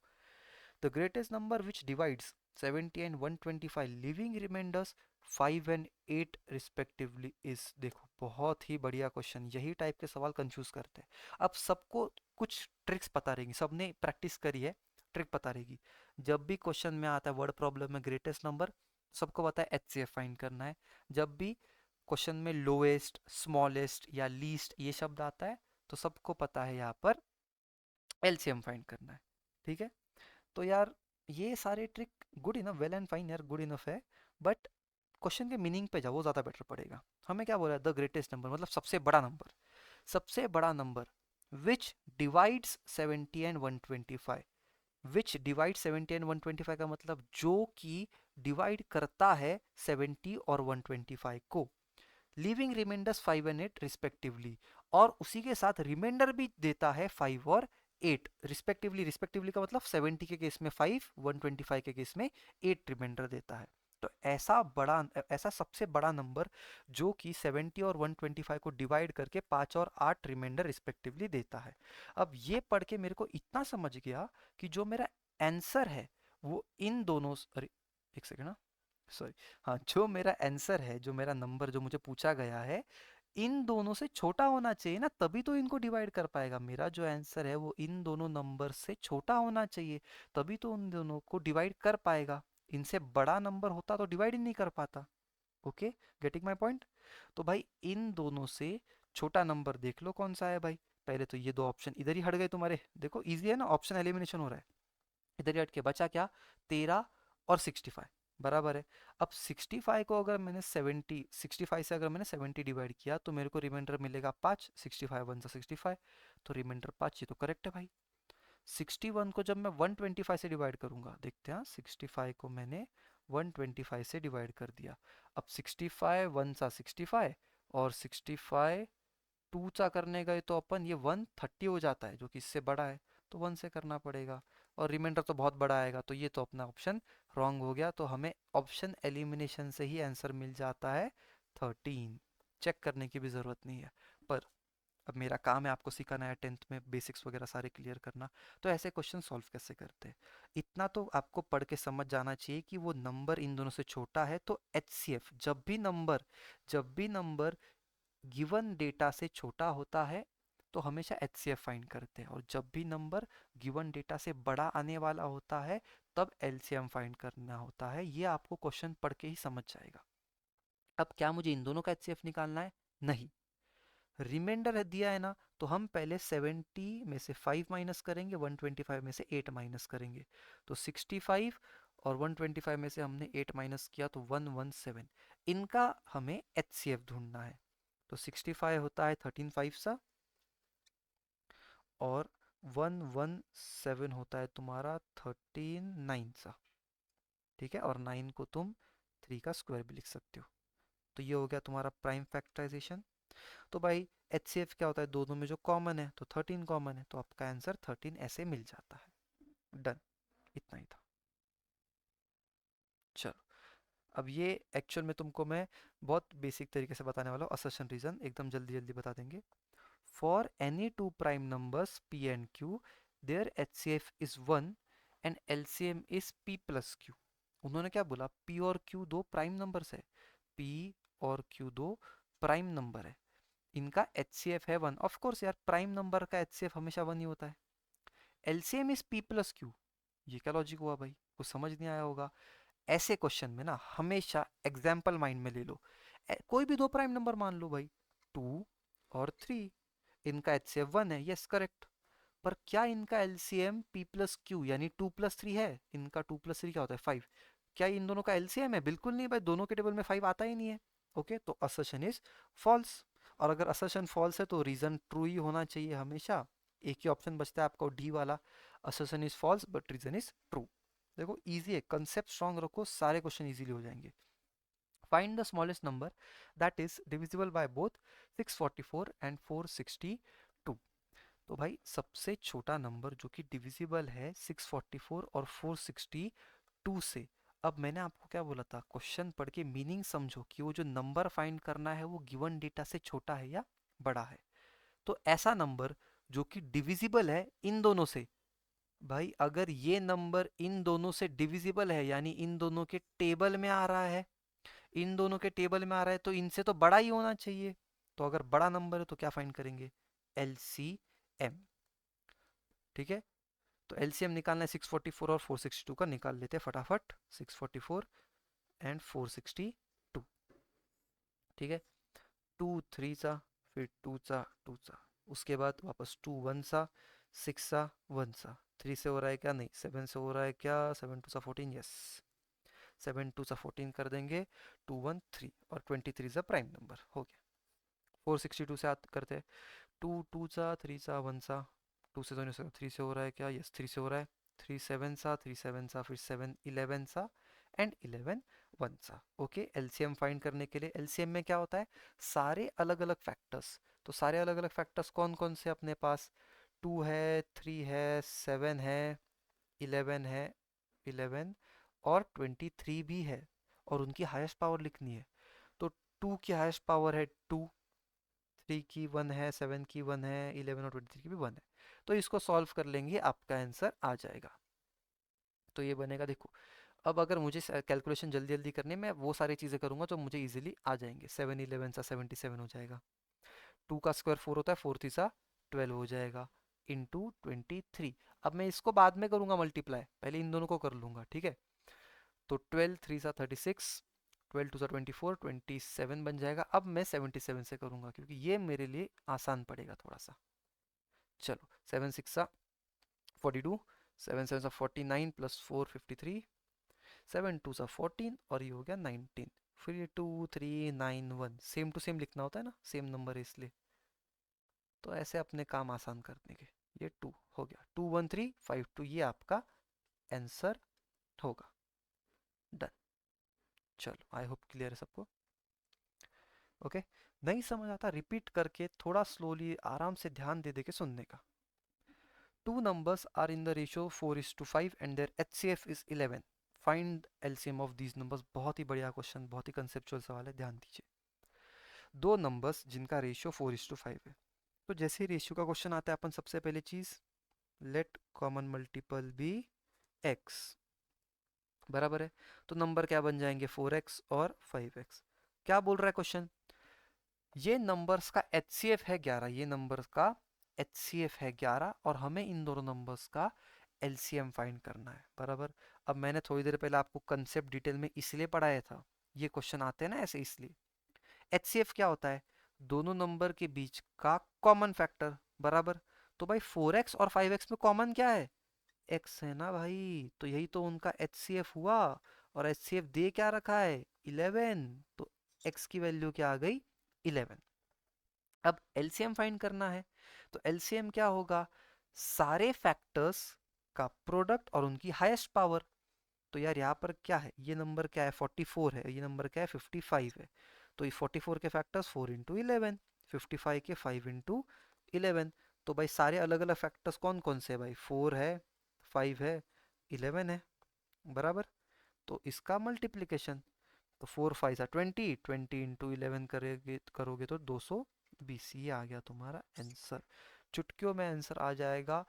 The greatest number which divides 70 and 125 living remainders 5 and 8 respectively is, देखो बहुत ही बढ़िया क्वेश्चन, यही टाइप के सवाल कंफ्यूज करते हैं। अब सबको कुछ ट्रिक्स पता रहेगी, सबने प्रैक्टिस करी है, ट्रिक पता रहेगी। जब भी क्वेश्चन में आता है वर्ड प्रॉब्लम में ग्रेटेस्ट नंबर, सबको पता है HCF फाइंड करना है। जब भी क्वेश्चन में लोएस्ट, स्मॉलेस्ट या लीस्ट ये शब्द आता है, तो सबको पता है यहाँ पर LCM फाइंड करना है, ठीक है। तो यार ये सारे trick good enough, well and fine यार, गुड इनफ है, बट क्वेश्चन के मीनिंग पे जाओ, वो ज़्यादा बेटर पड़ेगा। हमें क्या बोला है, द ग्रेटेस्ट नंबर मतलब सबसे बड़ा नंबर, सबसे बड़ा number which divides 70 and 125, which divide 70 and 125 का मतलब जो कि डिवाइड करता है 70 और 125 को, लिविंग रिमाइंडर्स 5 एंड 8 रिस्पेक्टिवली, और उसी के साथ रिमाइंडर भी देता है 5 और 8 रिस्पेक्टिवली। रिस्पेक्टिवली का मतलब 70 के केस में 5, 125 के केस में 8 रिमाइंडर देता है। तो ऐसा बड़ा, ऐसा सबसे बड़ा नंबर जो कि 70 और 125 को डिवाइड करके 5 और 8 रिमाइंडर रिस्पेक्टिवली देता है। अब ये पढ़ के मेरे को इतना समझ गया कि जो मेरा आंसर है वो इन दोनों, अरे एक सेकेंड ना, सॉरी, हाँ, जो मेरा आंसर है, जो मेरा नंबर जो मुझे पूछा गया है, इन दोनों से छोटा होना चाहिए ना, तभी तो इनको डिवाइड कर पाएगा। मेरा जो आंसर है वो इन दोनों नंबर से छोटा होना चाहिए, तभी तो उन दोनों को डिवाइड कर पाएगा। इनसे बड़ा नंबर होता तो डिवाइड ही नहीं कर पाता। Okay, getting my point. तो भाई इन दोनों से छोटा नंबर देख लो कौन सा है भाई। पहले तो ये दो ऑप्शन इधर ही हट गए तुम्हारे, देखो इजी है ना, ऑप्शन एलिमिनेशन हो रहा है। इधर ही हट के बचा क्या, 13 और 65, बराबर है। अब 65 को अगर मैंने 65 से अगर मैंने 70 डिवाइड किया तो मेरे को रिमाइंडर मिलेगा 5, 65 वन सा 65, तो रिमाइंडर 5, ये तो करेक्ट है भाई। 61 को जब मैं 125 से डिवाइड करूंगा, देखते हैं, 65 को मैंने 125 से डिवाइड कर दिया। अब 65 वन सा 65 और 65 टू सा करने गए तो अपन ये 130 हो जाता है, जो कि इससे बड़ा है, तो 1 से करना पड़ेगा। और रिमाइंडर तो बहुत बड़ा आएगा, तो ये तो अपना ऑप्शन रॉन्ग हो गया। तो हमें ऑप्शन एलिमिनेशन से ही आंसर मिल जाता है 13। चेक करने की भी ज़रूरत नहीं है। पर अब मेरा काम है आपको सिखाना है 10th में बेसिक्स वगैरह सारे क्लियर करना। तो ऐसे क्वेश्चन सॉल्व कैसे करते हैं, इतना तो आपको पढ़ के समझ जाना चाहिए कि वो नंबर इन दोनों से छोटा है तो HCF, जब भी नंबर गिवन डेटा से छोटा होता है तो हमेशा HCF फाइंड करते हैं, और जब भी नंबर गिवन डेटा से बड़ा आने वाला होता है तब LCM फाइंड करना होता है। ये आपको क्वेश्चन पढ़ के ही समझ जाएगा। अब क्या मुझे इन दोनों का HCF निकालना है? नहीं, रिमाइंडर दिया है ना, तो हम पहले 70 में से 5 माइनस करेंगे, 125 में से 8 माइनस करेंगे, तो 65 और 125 में से हमने 8 माइनस किया तो 117। इनका हमें HCF ढूंढना है। तो 65 होता है 13 5 सा, और 117 होता है तुम्हारा 13 9 सा, ठीक है, और 9 को तुम 3 का स्क्वायर भी लिख सकते हो। तो ये हो गया तुम्हारा प्राइम फैक्टराइजेशन। तो भाई HCF क्या होता है, दोनों में जो कॉमन है, तो 13 कॉमन है, तो आपका आंसर 13 ऐसे मिल जाता है। डन, इतना ही था। चलो, अब ये एक्चुअल में तुमको मैं बहुत बेसिक तरीके से बताने वाला हूँ, असर्शन रीजन एकदम जल्दी जल्दी बता देंगे। For any two prime numbers P and Q, their HCF is 1 and LCM is P plus Q। उन्होंने क्या बोला, P और Q दो प्राइम नंबर्स है, P और Q दो प्राइम नंबर है, इनका HCF है 1। ऑफ कोर्स यार, प्राइम नंबर का HCF हमेशा 1 ही होता है। LCM is P plus Q, ये क्या लॉजिक हुआ भाई, कुछ समझ नहीं आया होगा। ऐसे क्वेश्चन में ना हमेशा एग्जाम्पल माइंड में ले लो। कोई भी दो प्राइम नंबर मान लो भाई, 2 और 3, इनका HCF 1 है, यस करेक्ट। पर क्या इनका LCM P प्लस क्यू यानी 2 प्लस 3 है? इनका 2 प्लस 3 क्या होता है, 5। क्या इन दोनों का LCM है? बिल्कुल नहीं भाई, दोनों के टेबल में 5 आता ही नहीं है। ओके, तो असर्शन इज फॉल्स। और अगर असर्शन फॉल्स है तो रीजन ट्रू ही होना चाहिए हमेशा। एक ही ऑप्शन बचता है आपको, डी वाला, assertion is false but reason is true. देखो इजी है, कंसेप्ट स्ट्रांग रखो, सारे क्वेश्चन इजीली हो जाएंगे। Find the smallest number that is divisible by both 644 and 462। तो भाई सबसे छोटा नंबर जो कि डिविजिबल है 644 और 462 से। अब मैंने आपको क्या बोला था, क्वेश्चन पढ़ के मीनिंग समझो कि वो जो नंबर फाइंड करना है वो गिवन डेटा से छोटा है या बड़ा है। तो ऐसा नंबर जो कि डिविजिबल है इन दोनों से, भाई अगर ये नंबर इन दोनों से डिविजिबल है यानी इन दोनों के टेबल में आ रहा है, इन दोनों के टेबल में आ रहा है तो इनसे तो बड़ा ही होना चाहिए। तो अगर बड़ा नंबर है तो क्या फाइंड करेंगे, LCM। ठीक है, तो LCM निकालना है 644 और 462 का, निकाल लेते हैं फटाफट, 644 एंड 462। ठीक है, 2 3 सा, फिर 2 सा 2 सा, उसके बाद वापस 2 1 सा, 6 सा 1 सा, 3 से हो रहा है क्या, नहीं 7 से हो रहा है क्या, 7 2 सा 14, यस 7 2 सा 14 कर देंगे, 2 1 3 और 23 सा प्राइम नंबर हो गया। 462 से करते हैं, 2 2 सा 3 सा 1 सा, 2 से तो नहीं हो सकता, 3 से हो रहा है क्या, यस 3 से हो रहा है, 3 7 सा 3 7 सा, फिर 7 11 सा एंड 11 1 सा। ओके, एलसीएम फाइंड करने के लिए एलसीएम में क्या होता है, सारे अलग अलग फैक्टर्स। तो सारे अलग अलग फैक्टर्स कौन कौन से अपने पास, 2 है, 3 है, 7 है, 11 है, 11 और 23 भी है, और उनकी हाईएस्ट पावर लिखनी है। तो 2 की हाईएस्ट पावर है 2, 3 की 1 है, 7 की 1 है, 11 और 23 की भी 1 है। तो इसको सॉल्व कर लेंगे, आपका आंसर आ जाएगा। तो ये बनेगा देखो, अब अगर मुझे कैलकुलेशन जल्दी जल्दी करनी है, मैं वो सारी चीज़ें करूंगा जो मुझे इजीली आ जाएंगे। 7 11 सा 77 हो जाएगा। 2 का स्क्वायर 4 होता है, 4 3 सा 12 हो जाएगा, इंटू 23। अब मैं इसको बाद में करूंगा मल्टीप्लाई, पहले इन दोनों को कर लूंगा, ठीक है। तो 12 3 सा 36, 12 2 सा 24, 27 बन जाएगा। अब मैं 77 से करूंगा क्योंकि ये मेरे लिए आसान पड़ेगा थोड़ा सा। चलो, 7 6 सा 42, 7 7 सा 49 प्लस 4 53, 7 2 सा 14 और ये हो गया 19। फिर ये 2391 सेम टू सेम लिखना होता है ना, सेम नंबर है इसलिए। तो ऐसे अपने काम आसान करने के, ये 2 हो गया, 21352, ये आपका आंसर होगा। डन। चलो, आई होप क्लियर है सबको। ओके। नहीं समझ आता, रिपीट करके थोड़ा स्लोली आराम से ध्यान दे दे के सुनने का। Two numbers are in the ratio 4:5 and their HCF is 11. Find LCM of these numbers। बहुत ही बढ़िया क्वेश्चन, बहुत ही कंसेप्चुअल सवाल है, ध्यान दीजिए। दो नंबर्स जिनका रेशियो 4:5 है, तो जैसे ही रेशियो का क्वेश्चन आता है, अपन सबसे पहले चीज, let common multiple be X, बराबर है। तो नंबर क्या बन जाएंगे, 4x और 5x। क्या बोल रहा है क्वेश्चन, ये नंबर्स का HCF है 11, ये नंबर्स का HCF है 11 और हमें इन दोनों नंबर्स का LCM फाइंड करना है, बराबर। अब मैंने थोड़ी देर पहले आपको कंसेप्ट डिटेल में इसलिए पढ़ाया था, ये क्वेश्चन आते हैं ना ऐसे इसलिए। HCF क्या होता है, दोनों नंबर के बीच का कॉमन फैक्टर, बराबर। तो भाई 4x और 5x में कॉमन क्या है, x है ना भाई, तो यही तो उनका HCF हुआ। और HCF दे क्या रखा है, 11, तो x की वैल्यू क्या आ गई, 11। अब एलसीएम फाइंड करना है, तो एलसीएम क्या होगा, सारे फैक्टर्स का प्रोडक्ट और उनकी हाईएस्ट पावर। तो यार यहाँ पर क्या है, ये नंबर क्या है 44 है, ये नंबर क्या है 55 है। तो ये 44 के फैक्टर्स 4 इंटू 11, 55 के 5 इंटू 11। तो भाई सारे अलग अलग फैक्टर्स कौन कौन से है भाई, 4 है, 5 है, 11 है, बराबर। तो इसका मल्टीप्लीकेशन, तो 4 5 सा 20, 20 इंटू 11 करोगे तो 220। ये आ गया तुम्हारा आंसर। चुटकियों में आंसर आ जाएगा।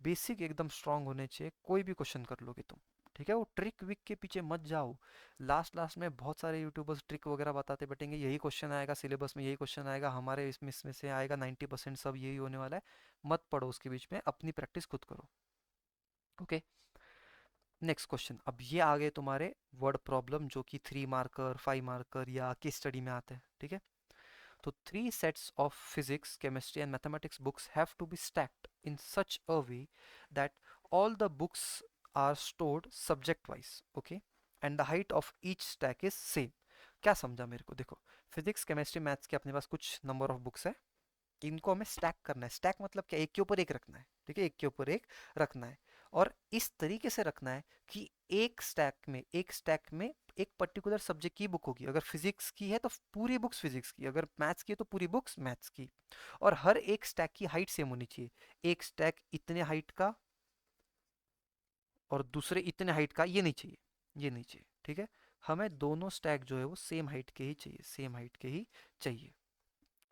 बेसिक एकदम स्ट्रांग होने चाहिए, कोई भी क्वेश्चन कर लोगे तुम, ठीक है। वो ट्रिक विक के पीछे मत जाओ। लास्ट लास्ट में बहुत सारे यूट्यूबर्स ट्रिक वगैरह बताते बैठेंगे, यही क्वेश्चन आएगा सिलेबस में, यही क्वेश्चन आएगा हमारे इसमें से आएगा 90% सब यही होने वाला है। मत पढ़ो उसके बीच में, अपनी प्रैक्टिस खुद करो। Okay, next question. अब ये आ गए तुम्हारे वर्ड प्रॉब्लम जो कि 3 मार्कर 5 मार्कर या केस स्टडी में आते हैं, ठीक है। तो 3 sets of physics, chemistry and mathematics books have to be stacked in such a way that all the books are stored subject wise, okay, and the height of each stack is same। क्या समझा मेरे को, देखो, physics chemistry maths के अपने पास कुछ number of books है, इनको हमें स्टैक करना है। स्टैक मतलब क्या, एक के ऊपर एक रखना है, ठीक है, एक के ऊपर एक रखना है। और इस तरीके से रखना है कि एक स्टैक में एक पर्टिकुलर सब्जेक्ट की बुक होगी। अगर फिजिक्स की है तो पूरी बुक्स फिजिक्स की, अगर मैथ्स की है तो पूरी बुक्स मैथ्स की। और हर एक स्टैक की हाइट सेम होनी चाहिए, एक स्टैक इतने हाइट का और दूसरे इतने हाइट का, ये नहीं चाहिए, ये नहीं चाहिए, ठीक है। हमें दोनों स्टैक जो है वो सेम हाइट के ही चाहिए, सेम हाइट के ही चाहिए।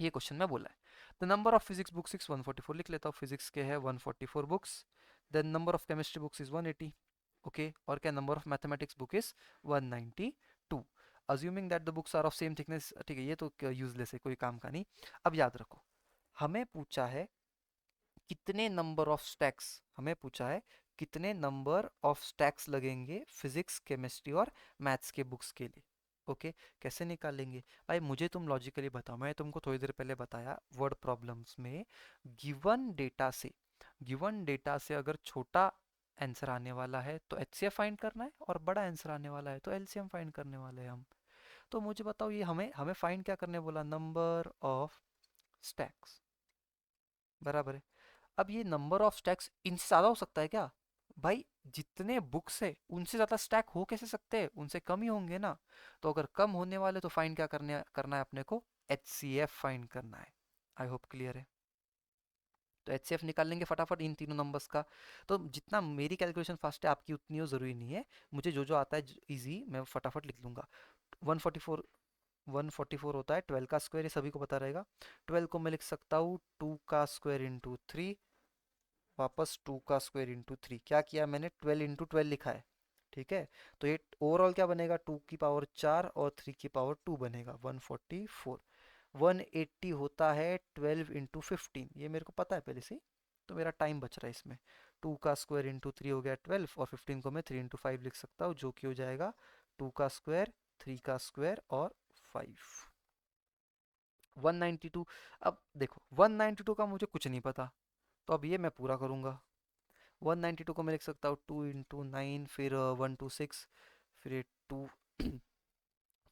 ये क्वेश्चन में बोला है। The number of physics books is 144, लिख लेता हूँ, फिजिक्स के है 144 books. Then number of chemistry books is 180, okay. और क्या, number of mathematics book is 192। Assuming that the books are of same thickness, ठीक है, ये तो यूजलेस है, कोई काम का नहीं। अब याद रखो, हमें पूछा है कितने नंबर ऑफ स्टैक्स, हमें पूछा है कितने नंबर ऑफ स्टैक्स लगेंगे फिजिक्स केमिस्ट्री और मैथ्स के बुक्स के लिए, ओके। कैसे निकालेंगे भाई, मुझे तुम लॉजिकली बताओ। मैं तुमको थोड़ी देर पहले बताया वर्ड प्रॉब्लम्स में, गिवन डेटा से, गिवन डेटा से अगर छोटा आंसर आने वाला है तो एचसीएफ फाइंड करना है, और बड़ा आंसर आने वाला है तो एलसीएम फाइंड करने वाले हैं हम। तो मुझे बताओ, ये हमें हमें फाइंड क्या करने बोला, नंबर ऑफ स्टैक्स, बराबर है। अब ये नंबर ऑफ स्टैक्स इनसे ज्यादा हो सकता है क्या, भाई जितने बुक्स है उनसे ज्यादा स्टैक हो कैसे सकते हैं, उनसे कम ही होंगे ना। तो अगर कम होने वाले तो फाइंड क्या करना है अपने को, एचसीएफ फाइंड करना है। आई होप क्लियर है। तो एचसीएफ निकाल लेंगे फटाफट इन तीनों नंबर्स का। तो जितना मेरी कैलकुलेशन फास्ट है आपकी उतनी हो जरूरी नहीं है, मुझे जो जो आता है इजी मैं फटाफट लिख लूंगा। 144, 144 होता है 12 का स्क्वायर, ये सभी को पता रहेगा। 12 को मैं लिख सकता हूँ 2 का स्क्वायर इंटू 3, वापस 2 का स्क्वायर इंटू 3। क्या किया मैंने, 12 इंटू 12 लिखा है, ठीक है, तो ये ओवरऑल क्या बनेगा, 2 की पावर 4 और 3 की पावर 2 बनेगा 144। 180 होता है 12 × 15, ये मेरे को पता है पहले से, तो मेरा टाइम बच रहा है इसमें। 2 का स्क्वायर × 3 हो गया 12, और 15 को मैं 3 × 5 लिख सकता हूँ, जो कि हो जाएगा 2 का स्क्वायर, 3 का स्क्वायर और 5। 192। अब देखो 192 का मुझे कुछ नहीं पता, तो अब ये मैं पूरा करूंगा। 192 को मैं लिख सकता हूँ 2 × 9, फिर 126, फिर 2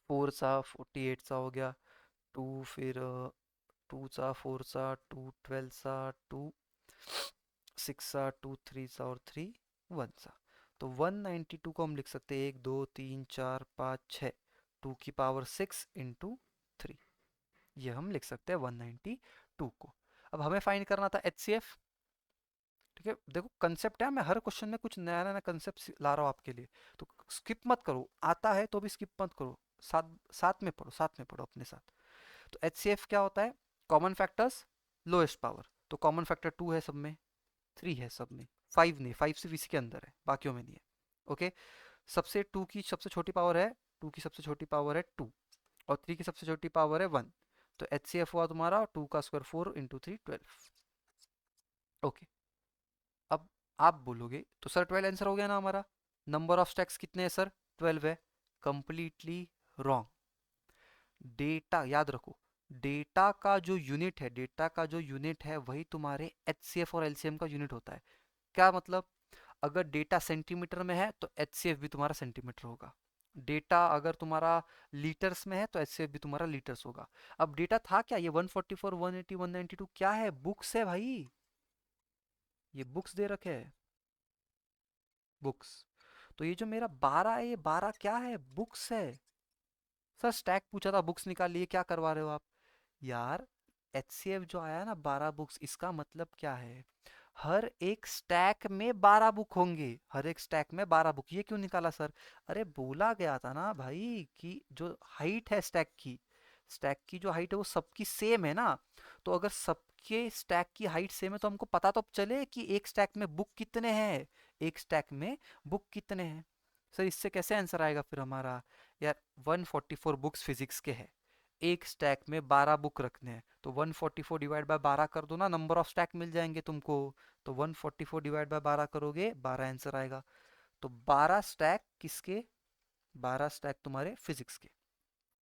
4 सा 48 सा हो गया, 2 फिर 2 सा 4 सा 2 12 सा 2 6 सा 2 3 सा और 3 1 सा। तो 192 को हम लिख सकते हैं 1 2 3 4 5 6, 2 की पावर 6 × 3, ये हम लिख सकते हैं 192 को। अब हमें फाइंड करना था HCF। ठीक है, देखो कंसेप्ट है, मैं हर क्वेश्चन में कुछ नया नया कंसेप्ट ला रहा हूँ आपके लिए, तो स्किप मत करो, आता है तो भी स्किप मत करो, साथ साथ में पढ़ो, साथ में पढ़ो अपने साथ। तो HCF क्या होता है, कॉमन फैक्टर्स लोएस्ट पावर, तो कॉमन फैक्टर 2 है सब में, 3 है सब में, 5 नहीं, 5 सिर्फ इसी के अंदर है, बाकियों में नहीं है। ओके, सबसे 2 की सबसे छोटी पावर है, 2 की सबसे छोटी पावर है 2, और 3 की सबसे छोटी पावर है 1, तो HCF हुआ तुम्हारा 2 का स्क्वायर 4 × 3 12। ओके, अब आप बोलोगे तो सर 12 आंसर हो गया ना हमारा, नंबर ऑफ स्टैक्स कितने हैं सर, 12 है। Completely wrong. डेटा याद रखो, डेटा का जो यूनिट है, डेटा का जो यूनिट है वही तुम्हारे HCF और LCM का यूनिट होता है। क्या मतलब, अगर डेटा सेंटीमीटर में है तो HCF भी तुम्हारा सेंटीमीटर होगा, डेटा अगर तुम्हारा लीटर्स में है तो HCF भी तुम्हारा लीटर्स होगा। अब डेटा था क्या, ये 144 180 192 क्या है, बुक्स है भाई, ये बुक्स दे रखे है, बुक्स। तो ये जो मेरा 12 है, ये 12 क्या है, बुक्स है। सर स्टैक पूछा था, बुक्स निकालिए, क्या करवा रहे हो आप यार। HCF जो आया ना 12 बुक्स, इसका मतलब क्या है, हर एक स्टैक में 12 बुक होंगे, हर एक स्टैक में 12 बुक। ये क्यों निकाला सर, अरे बोला गया था ना भाई कि जो हाइट है स्टैक की, स्टैक की जो हाइट है वो सबकी सेम है ना, तो अगर सबके स्टैक की हाइट सेम है तो हमको पता तो अब चले कि एक स्टैक में बुक कितने हैं, एक स्टैक में बुक कितने हैं। सर इससे कैसे आंसर आएगा फिर हमारा, यार 144 बुक्स फिजिक्स के हैं, एक स्टैक में 12 बुक रखने हैं, तो 144 डिवाइड बाय 12 कर दो ना, नंबर ऑफ स्टैक मिल जाएंगे तुमको। तो 144 डिवाइड बाय 12 करोगे, 12 आंसर आएगा। तो 12 स्टैक किसके, 12 स्टैक तुम्हारे फिजिक्स के।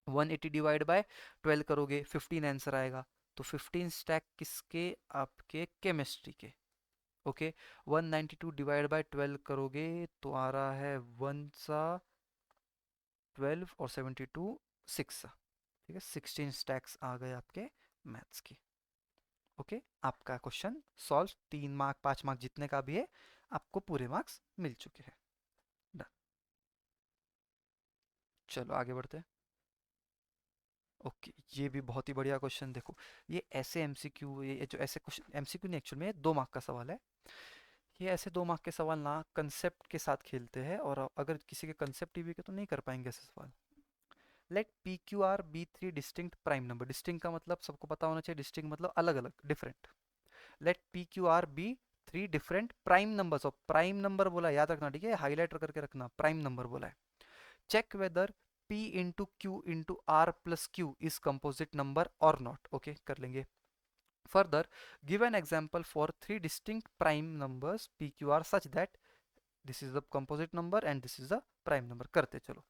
180 डिवाइड बाय 12 करोगे, 15 आंसर आएगा। तो 15 स्टैक किसके, आपके केमिस्ट्री के। ओके, 192 डिवाइड बाय 12 करोगे तो आ रहा है 1 सा 12 और 72 6 सा, ठीक है, 16 स्टैक्स आ गए आपके मैथ्स के। ओके, आपका क्वेश्चन सॉल्व, 3 मार्क 5 मार्क जितने का भी है, आपको पूरे मार्क्स मिल चुके हैं। डन, चलो आगे बढ़ते हैं। ओके, ये भी बहुत ही बढ़िया क्वेश्चन, देखो ये ऐसे एमसीक्यू, ये जो ऐसे क्वेश्चन एमसीक्यू नहीं, एक्चुअल में 2 मार्क का सवाल है। ये ऐसे 2 मार्क के सवाल ना कंसेप्ट के साथ खेलते हैं, और अगर किसी के कंसेप्ट टीवी के तो नहीं कर पाएंगे ऐसे सवाल। Let p q r be 3 distinct prime number, distinct का मतलब सबको पता होना चाहिए, डिस्टिंक्ट मतलब अलग अलग, different. Let p q r be 3 different prime numbers, of prime number बोला है, याद रखना, ठीक है, हाईलाइट करके रखना, प्राइम नंबर बोला है। Check whether p into q into are plus q is composite number और नॉट। ओके, कर लेंगे। Further give an example for 3 distinct prime numbers p q r such that this is the composite number and this is the prime number. करते चलो,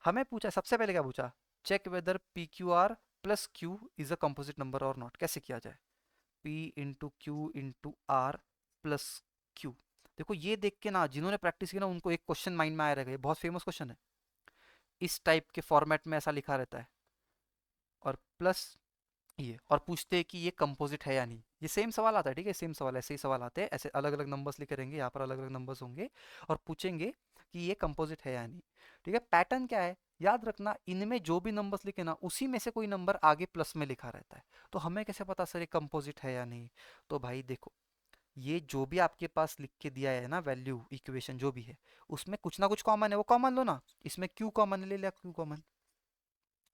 हमें पूछा सबसे पहले, क्या पूछा, check whether p q r plus q is a composite number और not, कैसे किया जाए, P into q into are plus q. देखो ये देख के ना, जिन्होंने प्रैक्टिस की ना, उनको एक क्वेश्चन माइंड में आया रहेगा, ये बहुत फेमस क्वेश्चन है, इस टाइप के फॉर्मेट में ऐसा लिखा रहता है, और प्लस ये, और पूछते हैं कि ये कंपोजिट है या नहीं। ये सेम सवाल आता है, ठीक है, सेम सवाल, ऐसे ही सवाल आते हैं, ऐसे अलग अलग नंबर्स लिखे रहेंगे, यहाँ पर अलग अलग नंबर्स होंगे, और पूछेंगे कि ये कंपोजिट है या नहीं। ठीक है, पैटर्न क्या है, याद रखना, इनमें जो भी नंबर्स लिखे ना, उसी में से कोई नंबर आगे प्लस में लिखा रहता है। तो हमें कैसे पता सर ये कंपोजिट है या नहीं, तो भाई देखो, ये जो भी आपके पास लिख के दिया है ना, वैल्यू इक्वेशन जो भी है, उसमें कुछ ना कुछ कॉमन है, वो कॉमन लो ना। इसमें क्यू कॉमन ले लिया, क्यू कॉमन,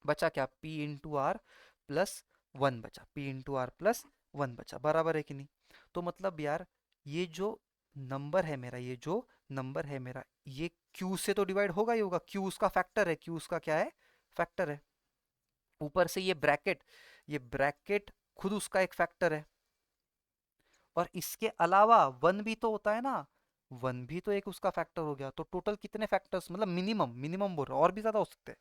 बचा क्या, P into are plus one बचा, P into are plus one बचा, बराबर है कि नहीं। तो मतलब यार, ये जो नंबर है मेरा, ये जो नंबर है मेरा, ये क्यू से तो डिवाइड होगा ही होगा, क्यू उसका फैक्टर है, क्यू उसका क्या है, फैक्टर है। ऊपर से ये ब्रैकेट खुद उसका एक फैक्टर है। और इसके अलावा वन भी तो होता है ना, वन भी तो एक उसका फैक्टर हो गया। तो टोटल कितने फैक्टर्स, मतलब मिनिमम, मिनिमम बोल रहा हूं, और भी ज्यादा हो सकते हैं।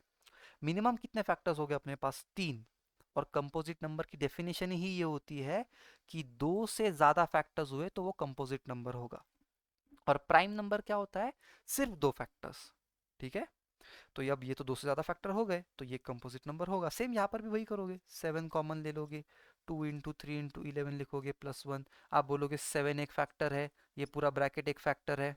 मिनिमम कितने फैक्टर्स हो गए अपने पास, तीन। और कंपोजिट नंबर की डेफिनेशन ही ये होती है कि दो से ज्यादा फैक्टर्स हुए तो वो कंपोजिट नंबर होगा। और प्राइम नंबर क्या होता है, सिर्फ दो फैक्टर्स। ठीक है, तो अब ये तो दो से ज़्यादा फैक्टर हो गए तो ये कंपोजिट नंबर होगा। सेम यहाँ पर भी वही करोगे, सेवन कॉमन ले लोगे, 2 इंटू 3 इंटू 11 लिखोगे +1। आप बोलोगे सेवन एक फैक्टर है, ये पूरा ब्रैकेट एक फैक्टर है,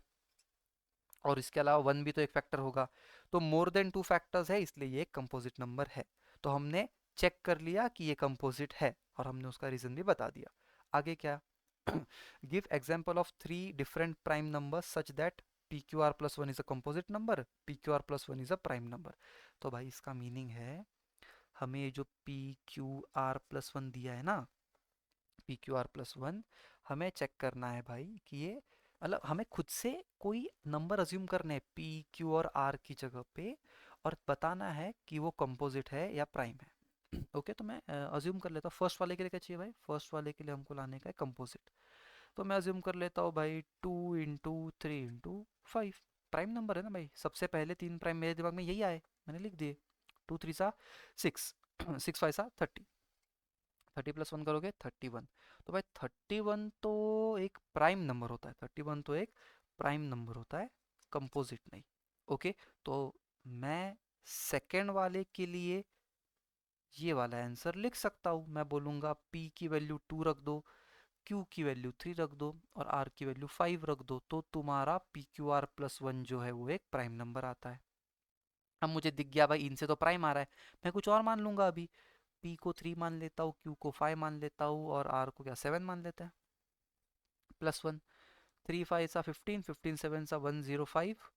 और इसके अलावा वन भी तो एक फैक्टर होगा। तो मोर देन टू फैक्टर्स है, इसलिए ये एक कंपोजिट नंबर है। तो हमने चेक कर लिया कि ये कंपोजिट है, और हमने उसका रीजन भी बता दिया। आगे क्या, give example of three different prime number such that P q r plus one is a composite number, P q r plus one is a prime number. तो भाई इसका मीनिंग है, हमें ये जो P q r plus one दिया है ना, P q r plus one, हमें चेक करना है भाई कि ये, मतलब हमें खुद से कोई नंबर अज्यूम करने हैं पी क्यू और आर की जगह पे, और बताना है कि वो कंपोजिट है या प्राइम है। ओके, तो मैं अज्यूम कर लेता हूँ, फर्स्ट वाले के लिए क्या चाहिए भाई, फर्स्ट वाले के लिए हमको लाने का है कंपोजिट। तो मैं अज्यूम कर लेता हूँ भाई 2 इंटू 3 इंटू 5, प्राइम नंबर है ना भाई, सबसे पहले तीन प्राइम मेरे दिमाग में यही आए, मैंने लिख दिए। 2 3 सा 6, 6 5 सा 30, 30 + 1 करोगे 31। तो भाई 31 तो एक प्राइम नंबर होता है, 31 तो एक प्राइम नंबर होता है, कंपोजिट नहीं। ओके, तो मैं सेकेंड वाले के लिए ये वाला आंसर लिख सकता हूँ, मैं बोलूँगा p की वैल्यू 2 रख दो, q की वैल्यू 3 रख दो, और r की वैल्यू 5 रख दो, तो तुम्हारा P q r plus one जो है वो एक प्राइम नंबर आता है। अब मुझे दिख गया भाई इनसे तो प्राइम आ रहा है, मैं कुछ और मान लूंगा अभी, p को 3 मान लेता हूँ, q को 5 मान लेता हूँ, और r को क्या 7 मान लेता है, +1। 3 5 सा 15, 15 7 सा 105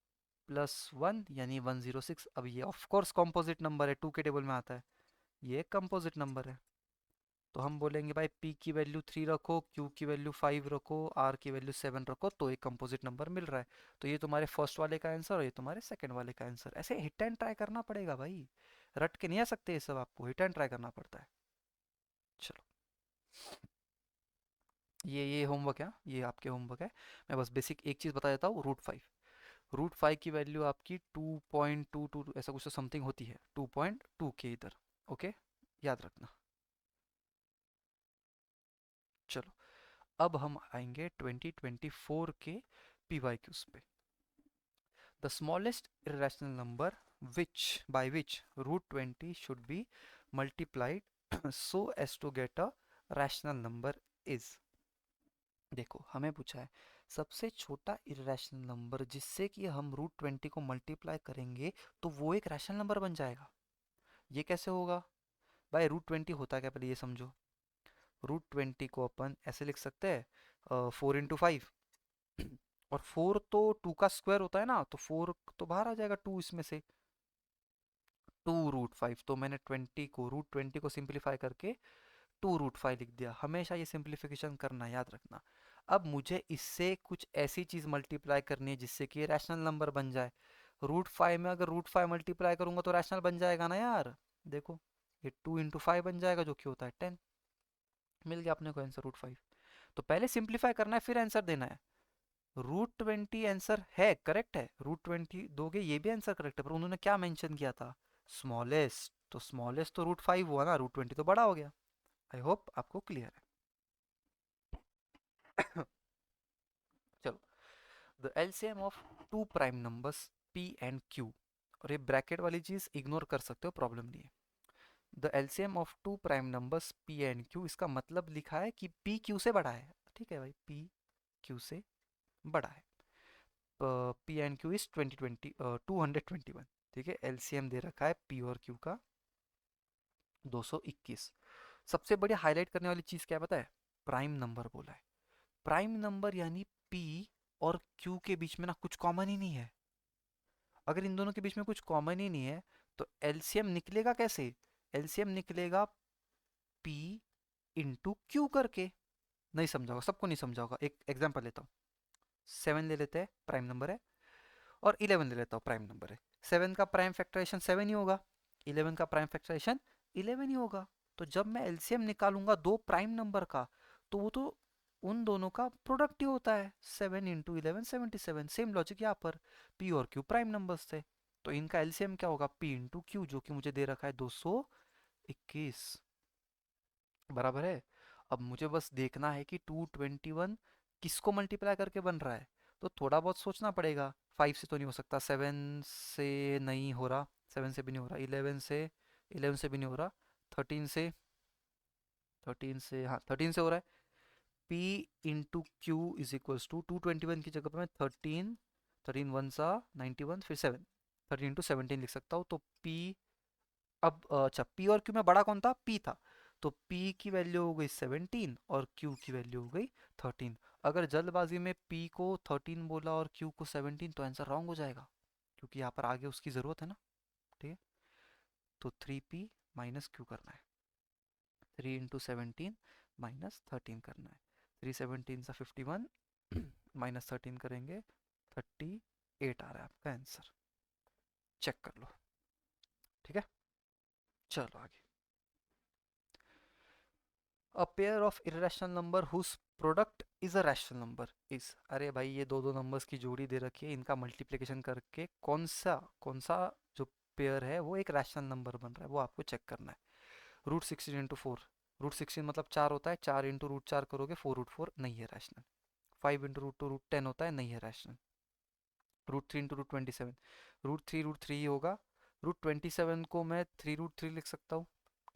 +1 यानी 106। अब ये ऑफ कोर्स कॉम्पोजिट नंबर है, 2 के टेबल में आता है, ये एक कंपोजिट नंबर है। तो हम बोलेंगे भाई p की वैल्यू 3 रखो, q की वैल्यू 5 रखो, r की वैल्यू 7 रखो, तो एक कंपोजिट नंबर मिल रहा है। तो ये तुम्हारे फर्स्ट वाले का आंसर और ये तुम्हारे सेकंड वाले का आंसर। ऐसे हिट एंड ट्राई करना पड़ेगा भाई, रट के नहीं आ सकते ये सब, आपको हिट एंड ट्राई करना पड़ता है। चलो, ये होमवर्क है, ये आपके होमवर्क है। मैं बस बेसिक एक चीज़ बता देता हूँ, रूट फाइव की वैल्यू आपकी 2.22 ऐसा कुछ तो समथिंग होती है, 2.2 के इधर। ओके, याद रखना। चलो, अब हम आएंगे 2024 के PYQs पे। The smallest irrational number by which √20 should be multiplied so as to get a rational number is। देखो, हमें पूछा है सबसे छोटा इरेशनल नंबर जिससे कि हम √20 को मल्टीप्लाई करेंगे तो वो एक रैशनल नंबर बन जाएगा। ये कैसे होगा भाई, √20 होता है क्या, पहले ये समझो। √20 को अपन ऐसे लिख सकते हैं, 4 इंटू 5, और 4 तो 2 का स्क्वायर होता है ना, तो 4 तो बाहर आ जाएगा 2 इसमें से, 2 √5। तो मैंने 20 को सिंप्लीफाई करके 2 √5 लिख दिया। हमेशा ये सिंप्लीफिकेशन करना याद रखना। अब मुझे इससे कुछ ऐसी चीज मल्टीप्लाई करनी है जिससे कि ये रैशनल नंबर बन जाए। √5 में अगर √5 मल्टीप्लाई करूंगा तो रैशनल बन जाएगा ना यार। देखो, ये 2 इंटू 5 बन जाएगा जो कि होता है 10। मिल गया अपने को आंसर √5। तो पहले सिंप्लीफाई करना है फिर आंसर देना है। √20 आंसर है, करेक्ट है, √20 दोगे ये भी आंसर करेक्ट है, पर उन्होंने क्या मेंशन किया था, स्मॉलेस्ट। तो स्मॉलेस्ट तो √5 हुआ ना, √20 तो बड़ा हो गया। आई होप आपको क्लियर है। चलो, the LCM of two prime numbers p and q, और ये ब्रैकेट वाली चीज इग्नोर कर सकते हो, प्रॉब्लम नहीं है। The LCM of two prime numbers p and q, इसका मतलब लिखा है कि p q से बड़ा है। ठीक है भाई, p q से बड़ा है। p and q is 221। ठीक है, एलसीएम दे रखा है p और q का 221। सबसे बड़ी हाईलाइट करने वाली चीज क्या पता है, प्राइम नंबर बोला है। प्राइम नंबर यानी p और q के बीच में ना कुछ कॉमन ही नहीं है। अगर इन दोनों के बीच में कुछ कॉमन ही नहीं है तो एलसीएम निकलेगा कैसे, एलसीएम निकलेगा p इंटू क्यू करके। नहीं समझा होगा, सबको नहीं समझा होगा, एक एग्जांपल लेता हूँ। 7 ले लेते हैं, प्राइम नंबर है, और 11 ले लेता हूँ, प्राइम नंबर है। 7 का प्राइम फैक्टराइजेशन 7 ही होगा, 11 का प्राइम फैक्टराइजेशन 11 ही होगा। तो जब मैं एलसीएम निकालूंगा दो प्राइम नंबर का, तो वो तो उन दोनों का प्रोडक्ट ही होता है। 7 इंटू 11 77। सेम लॉजिक यहाँ पर, पी और क्यू प्राइम नंबर्स थे, तो इनका एलसीएम क्या होगा, पी इंटू क्यू, जो कि मुझे दे रखा है 221, बराबर है। अब मुझे बस देखना है कि 221 किसको मल्टीप्लाई करके बन रहा है, तो थोड़ा बहुत सोचना पड़ेगा। 5 से तो नहीं हो सकता, 7 से नहीं हो रहा, 7 से भी नहीं हो रहा, 11 से भी नहीं हो रहा, 13 से, 13 से, हाँ 13 से हो रहा है। P into q is equals to 221 की जगह पर मैं 13, 13 वन सा 91, फिर 7, 13 इंटू 17 लिख सकता हूँ। तो P, अब अच्छा P और Q में बड़ा कौन था, P था, तो P की वैल्यू हो गई 17 और Q की वैल्यू हो गई 13। अगर जल्दबाजी में P को 13 बोला और Q को 17, तो आंसर रॉन्ग हो जाएगा, क्योंकि यहाँ पर आगे उसकी ज़रूरत है ना। ठीक है, तो 3P माइनस क्यू करना है, 3 इंटू 17 माइनस 13 करना है। 3 17 सा 51, माइनस 13 करेंगे 38 आ रहा है आपका आंसर, चेक कर लो। ठीक है, चलो आगे। A pair of irrational number whose product is a rational number is, अरे भाई ये दो दो नंबर्स की जोड़ी दे रखी है, इनका मल्टीप्लिकेशन करके कौन सा जो पेयर है वो एक रैशनल नंबर बन रहा है, वो आपको चेक करना है। रूट 16 इंटू 4, रूट 16 मतलब 4 होता है, 4 इंटू रूट 4 करोगे 4 रूट 4, नहीं है रैशनल। 5 इंटू रूट 2 रूट 10 होता है, नहीं है rational. Root 3 into root 27, root 3 ही होगा। रूट 27 को मैं 3 रूट 3 लिख सकता हूँ।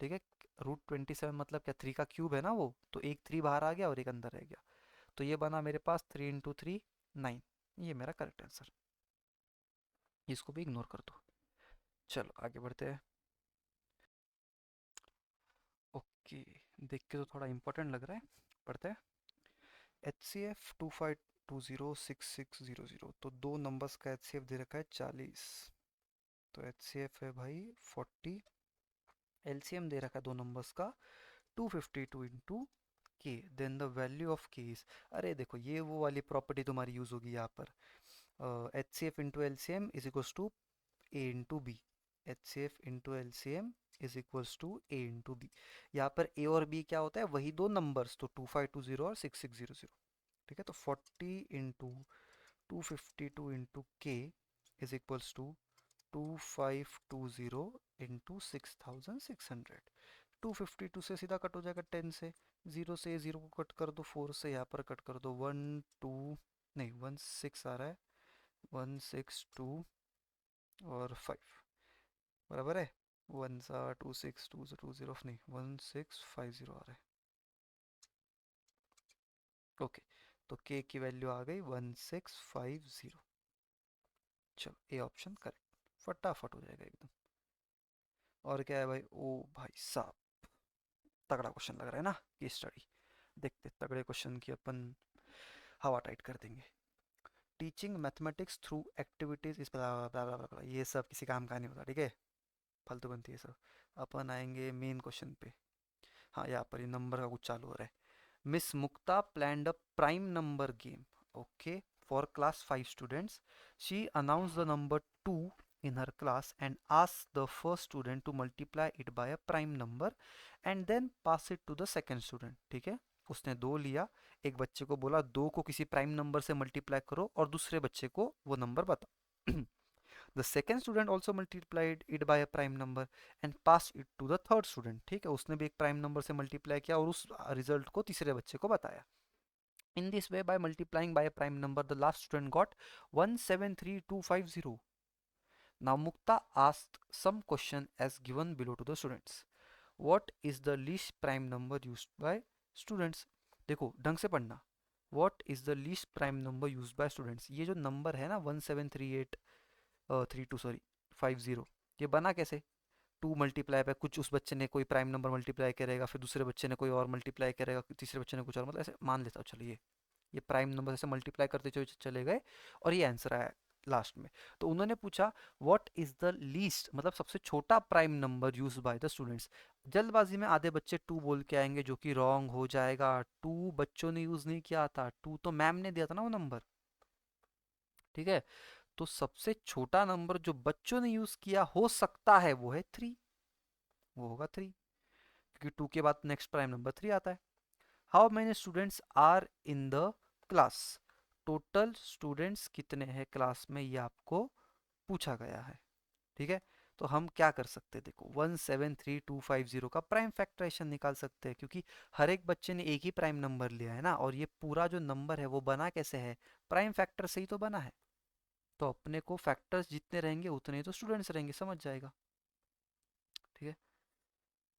ठीक है, रूट 27 मतलब क्या, 3 का क्यूब है ना वो, तो एक 3 बाहर आ गया और एक अंदर रह गया, तो ये बना मेरे पास 3 इंटू 3 9, ये मेरा करेक्ट आंसर। इसको भी इग्नोर कर दो। चलो आगे बढ़ते हैं। ओके, देख के तो थोड़ा इंपॉर्टेंट लग रहा है, पढ़ते हैं। एच सी एफ 25206600, तो दो नंबर्स का एच सी एफ दे रखा है 40, तो एच सी एफ है भाई 40। एलसीएम दे रखा है दो नंबर्स का 252 इंटू के, देन द वैल्यू ऑफ के इज, अरे देखो ये वो वाली प्रॉपर्टी तुम्हारी यूज होगी यहाँ पर, H C F into L C M is equals to A into B, H C F into L C M is equals to A into B. यहाँ पर ए और बी क्या होता है, वही दो नंबर्स, तो 2520 और 6600। ठीक है, तो 40 इंटू 252 इंटू के इज इक्वल्स टू 2520 इंटू 6600। 252 से सीधा कट हो जाएगा 10 से, 0 से 0 को कट कर दो, 4 से यहाँ पर कट कर दो, 1 2, नहीं 1 6 आ रहा है, 1 6 2 और 5, बराबर है। 1 सा 2 6 2 2 0, नहीं 1 6 5 0 आ रहा है। ओके, तो के की वैल्यू आ गई 1650। चलो ए ऑप्शन करेक्ट, फटाफट हो जाएगा एकदम। और क्या है भाई, ओ भाई साहब, तगड़ा क्वेश्चन लग रहा है ना, केस स्टडी। देखते तगड़े क्वेश्चन की अपन हवा टाइट कर देंगे। टीचिंग मैथमेटिक्स थ्रू एक्टिविटीज इस, ये सब किसी काम का नहीं होता, ठीक है, फालतू बनती है सब। अपन आएंगे मेन क्वेश्चन पे। हाँ, यहाँ पर ये नंबर का कुछ चालू हो रहा है। Miss Mukta planned a prime number game, okay, for class 5 students. She announced the number 2 in her class and asked the first student to multiply it by a prime number and then pass it to the second student. ठीक है, उसने दो लिया, एक बच्चे को बोला दो को किसी प्राइम नंबर से मल्टीप्लाई करो और दूसरे बच्चे को वो नंबर बताओ। The second student also multiplied it by a prime number and passed it to the third student. ठीक है, उसने भी एक प्राइम नंबर से मल्टीप्लाई किया और उस रिजल्ट को तीसरे बच्चे को बताया। In this way, by multiplying by a prime number, the last student got 173250. Now Mukta asked some question as given below to the students. What is the least prime number used by students? देखो ढंग से पढ़ना। What is the least prime number used by students? ये जो number है ना 1738 32 sorry 50, ये बना कैसे, टू मल्टीप्लाई पे कुछ उस बच्चे ने कोई प्राइम नंबर मल्टीप्लाई करेगा, फिर दूसरे बच्चे ने कोई और मल्टीप्लाई करेगा, तीसरे बच्चे ने कुछ और, मतलब ऐसे मान लेता हूँ चलिए, ये प्राइम नंबर ऐसे मल्टीप्लाई करते चले गए और ये आंसर आया लास्ट में। तो उन्होंने पूछा व्हाट इज द लीस्ट, मतलब सबसे छोटा prime number use by the students. जल्दबाजी में आधे बच्चे टू बोल के आएंगे, जो कि रॉन्ग हो जाएगा, टू बच्चों ने यूज नहीं किया था, टू तो मैम ने दिया था ना वो नंबर। ठीक है। तो सबसे छोटा नंबर जो बच्चों ने यूज किया हो सकता है वो है 3, वो होगा 3, क्योंकि 2 के बाद नेक्स्ट प्राइम नंबर 3 आता है। How many students are in the class, total students कितने हैं क्लास में, ये आपको पूछा गया है। ठीक है। तो हम क्या कर सकते हैं, देखो 173250 का प्राइम फैक्टराइजेशन निकाल सकते हैं, क्योंकि हर एक बच्चे ने एक ही प्राइम नंबर लिया है ना, और ये पूरा जो नंबर है वो बना कैसे है, प्राइम फैक्टर से ही तो बना है। तो अपने को फैक्टर्स जितने रहेंगे उतने ही तो स्टूडेंट्स रहेंगे, समझ जाएगा। ठीक है,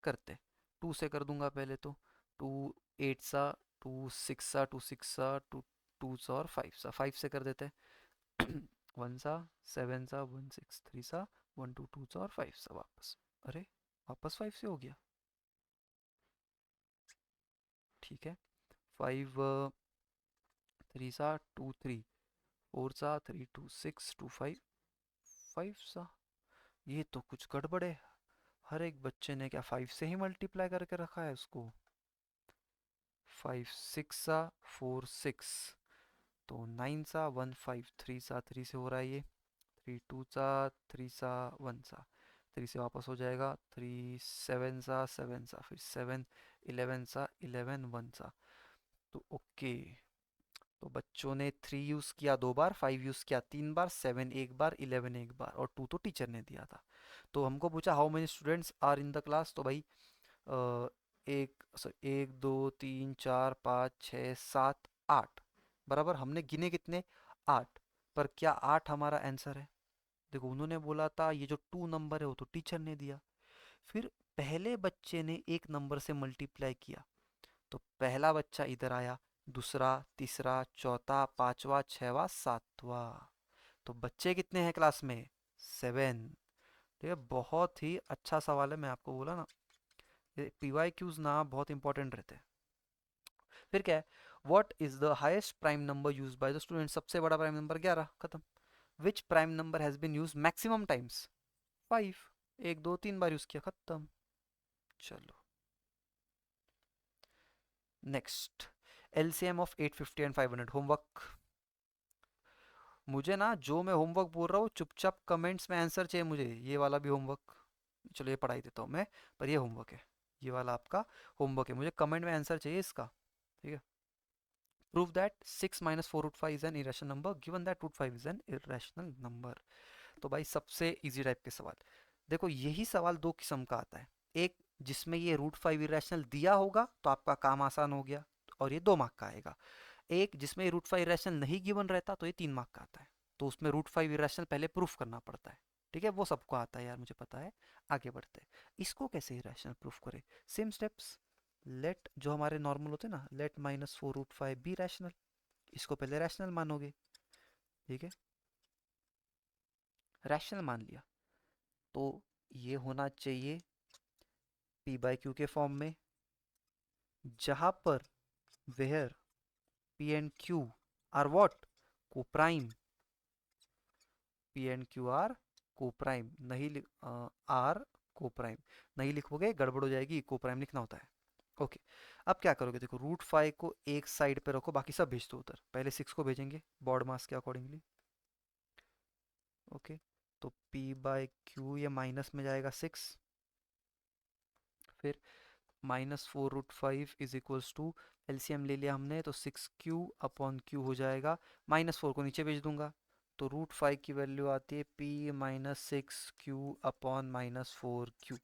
करते 2 से कर दूंगा पहले तो। 2 8 सा, 2 6 सा, 2 6 सा, 2 2 सा और 5 सा, 5 से कर देते हैं। 1 सा, 7 सा, 1 6 3 सा, 1 2 2 सा और 5 सा वापस। अरे वापस 5 से हो गया। ठीक है। 5 3 सा 2 3, 4 सा 3 2 6 2 5 5 सा। ये तो कुछ गड़बड़ है, हर एक बच्चे ने क्या 5 से ही मल्टीप्लाई करके रखा है उसको। 5 6 सा 4 6, तो 9 सा 1 5 3 सा, 3 से हो रहा है ये। 3 2 सा, 3 सा 1 सा, 3 से वापस हो जाएगा। 3 7 सा 7 सा, फिर 7 11 सा 11 1 सा। तो ओके, तो बच्चों ने 3 यूज़ किया 2 बार, 5 यूज़ किया 3 बार, 7 एक बार, 11 एक बार, और 2 तो टीचर ने दिया था। तो हमको पूछा how many students are in the class, तो भाई एक 1 2 3 4 5 6 7 8, बराबर हमने गिने कितने, 8। पर क्या 8 हमारा आंसर है, देखो उन्होंने बोला था ये जो 2 नंबर है वो तो टीचर ने दिया। फिर पहले बच्चे ने एक नंबर से मल्टीप्लाई किया, तो पहला बच्चा इधर आया, दूसरा, तीसरा, चौथा, पांचवा, छठवा, सातवां। तो बच्चे कितने हैं क्लास में, 7। तो ये बहुत ही अच्छा सवाल है, मैं आपको बोला ना, ये पीवाई क्यूज ना बहुत इंपॉर्टेंट रहते हैं। फिर क्या है, what is the highest prime number use by the student, सबसे बड़ा प्राइम नंबर 11, खत्म। Which prime number has been use maximum times, 5, 1 2 3 बार यूज किया, खत्म। चलो next, LCM of 850 and 500, homework. मुझे ना जो मैं होमवर्क बोल रहा हूँ चुपचाप कमेंट्स में आंसर चाहिए मुझे, ये वाला भी होमवर्क, चलो ये पढ़ाई देता हूँ मैं, पर ये होमवर्क है, ये वाला आपका होमवर्क है, मुझे कमेंट में आंसर चाहिए इसका। ठीक है। Prove that 6 minus 4 root 5 is an irrational number given that root 5 is an irrational number. तो भाई सबसे इजी टाइप के सवाल, देखो यही सवाल दो किस्म का आता है, एक जिसमें ये रूट 5 इरेशनल दिया होगा तो आपका काम आसान हो गया और ये 2 मार्क का आएगा, एक जिसमें रूट 5 इरेशनल नहीं गिवन रहता तो ये 3 मार्क का आता है, तो उसमें रूट 5 इरेशनल पहले प्रूफ करना पड़ता है। ठीक है, वो सबको आता है यार, मुझे पता है। आगे बढ़ते हैं, इसको कैसे इरेशनल प्रूफ करें, सेम स्टेप्स। लेट जो हमारे नॉर्मल होते हैं ना, let minus 4 root 5 be rational, इसको पहले रैशनल मानोगे। ठीक है, रैशनल मान लिया, तो ये होना चाहिए पी बाई क्यू के फॉर्म में, जहां पर where P and Q are what, coprime, P and Q are coprime, नहीं आर को प्राइम, नहीं लिखोगे गड़बड़ हो जाएगी, को प्राइम लिखना होता है। ओके, अब क्या करोगे, देखो रूट 5 को एक साइड पे रखो, बाकी सब भेज दो उधर, पहले 6 को भेजेंगे बॉड मास के अकॉर्डिंगली। ओके, तो p बाय क्यू ये माइनस में जाएगा 6, फिर -4 root 5 is equals to, LCM ले लिया हमने तो 6 क्यू अपॉन क्यू हो जाएगा, -4 को नीचे भेज दूंगा, तो रूट 5 की वैल्यू आती है p minus 6 q upon -4 q.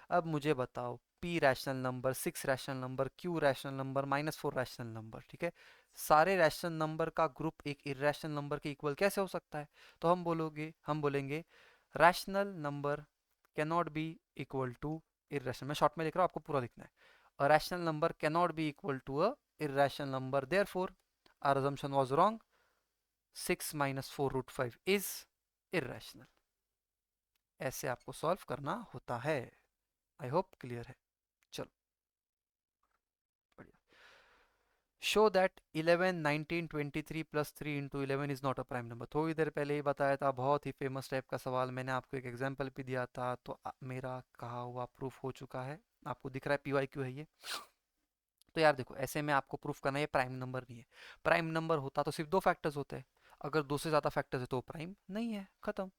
अब मुझे बताओ, p rational number, 6 rational number, q rational number, -4 rational number, ठीक है, सारे रैशनल नंबर का ग्रुप एक इरेशनल नंबर के इक्वल कैसे हो सकता है, तो हम बोलेंगे rational number cannot be equal to irrational, मैं शॉर्ट में लिख रहा हूँ, आपको पूरा लिखना है, a rational number cannot be equal to a irrational number, therefore our assumption was wrong, 6 minus 4 root 5 is irrational। ऐसे आपको सॉल्व करना होता है, आई होप क्लियर है। चलो बढ़िया, show that 11 19 23 plus 3 into 11 is not a prime number, थोड़ी देर पहले ही बताया था, बहुत ही फेमस टाइप का सवाल, मैंने आपको एक एग्जांपल भी दिया था, तो मेरा कहा हुआ प्रूफ हो चुका है, आपको दिख रहा है पी वाई क्यू है ये। तो यार देखो ऐसे में आपको प्रूफ करना है प्राइम नंबर नहीं है, प्राइम नंबर होता तो सिर्फ 2 फैक्टर्स होते हैं, अगर दो से ज़्यादा फैक्टर्स है तो प्राइम नहीं है, खत्म।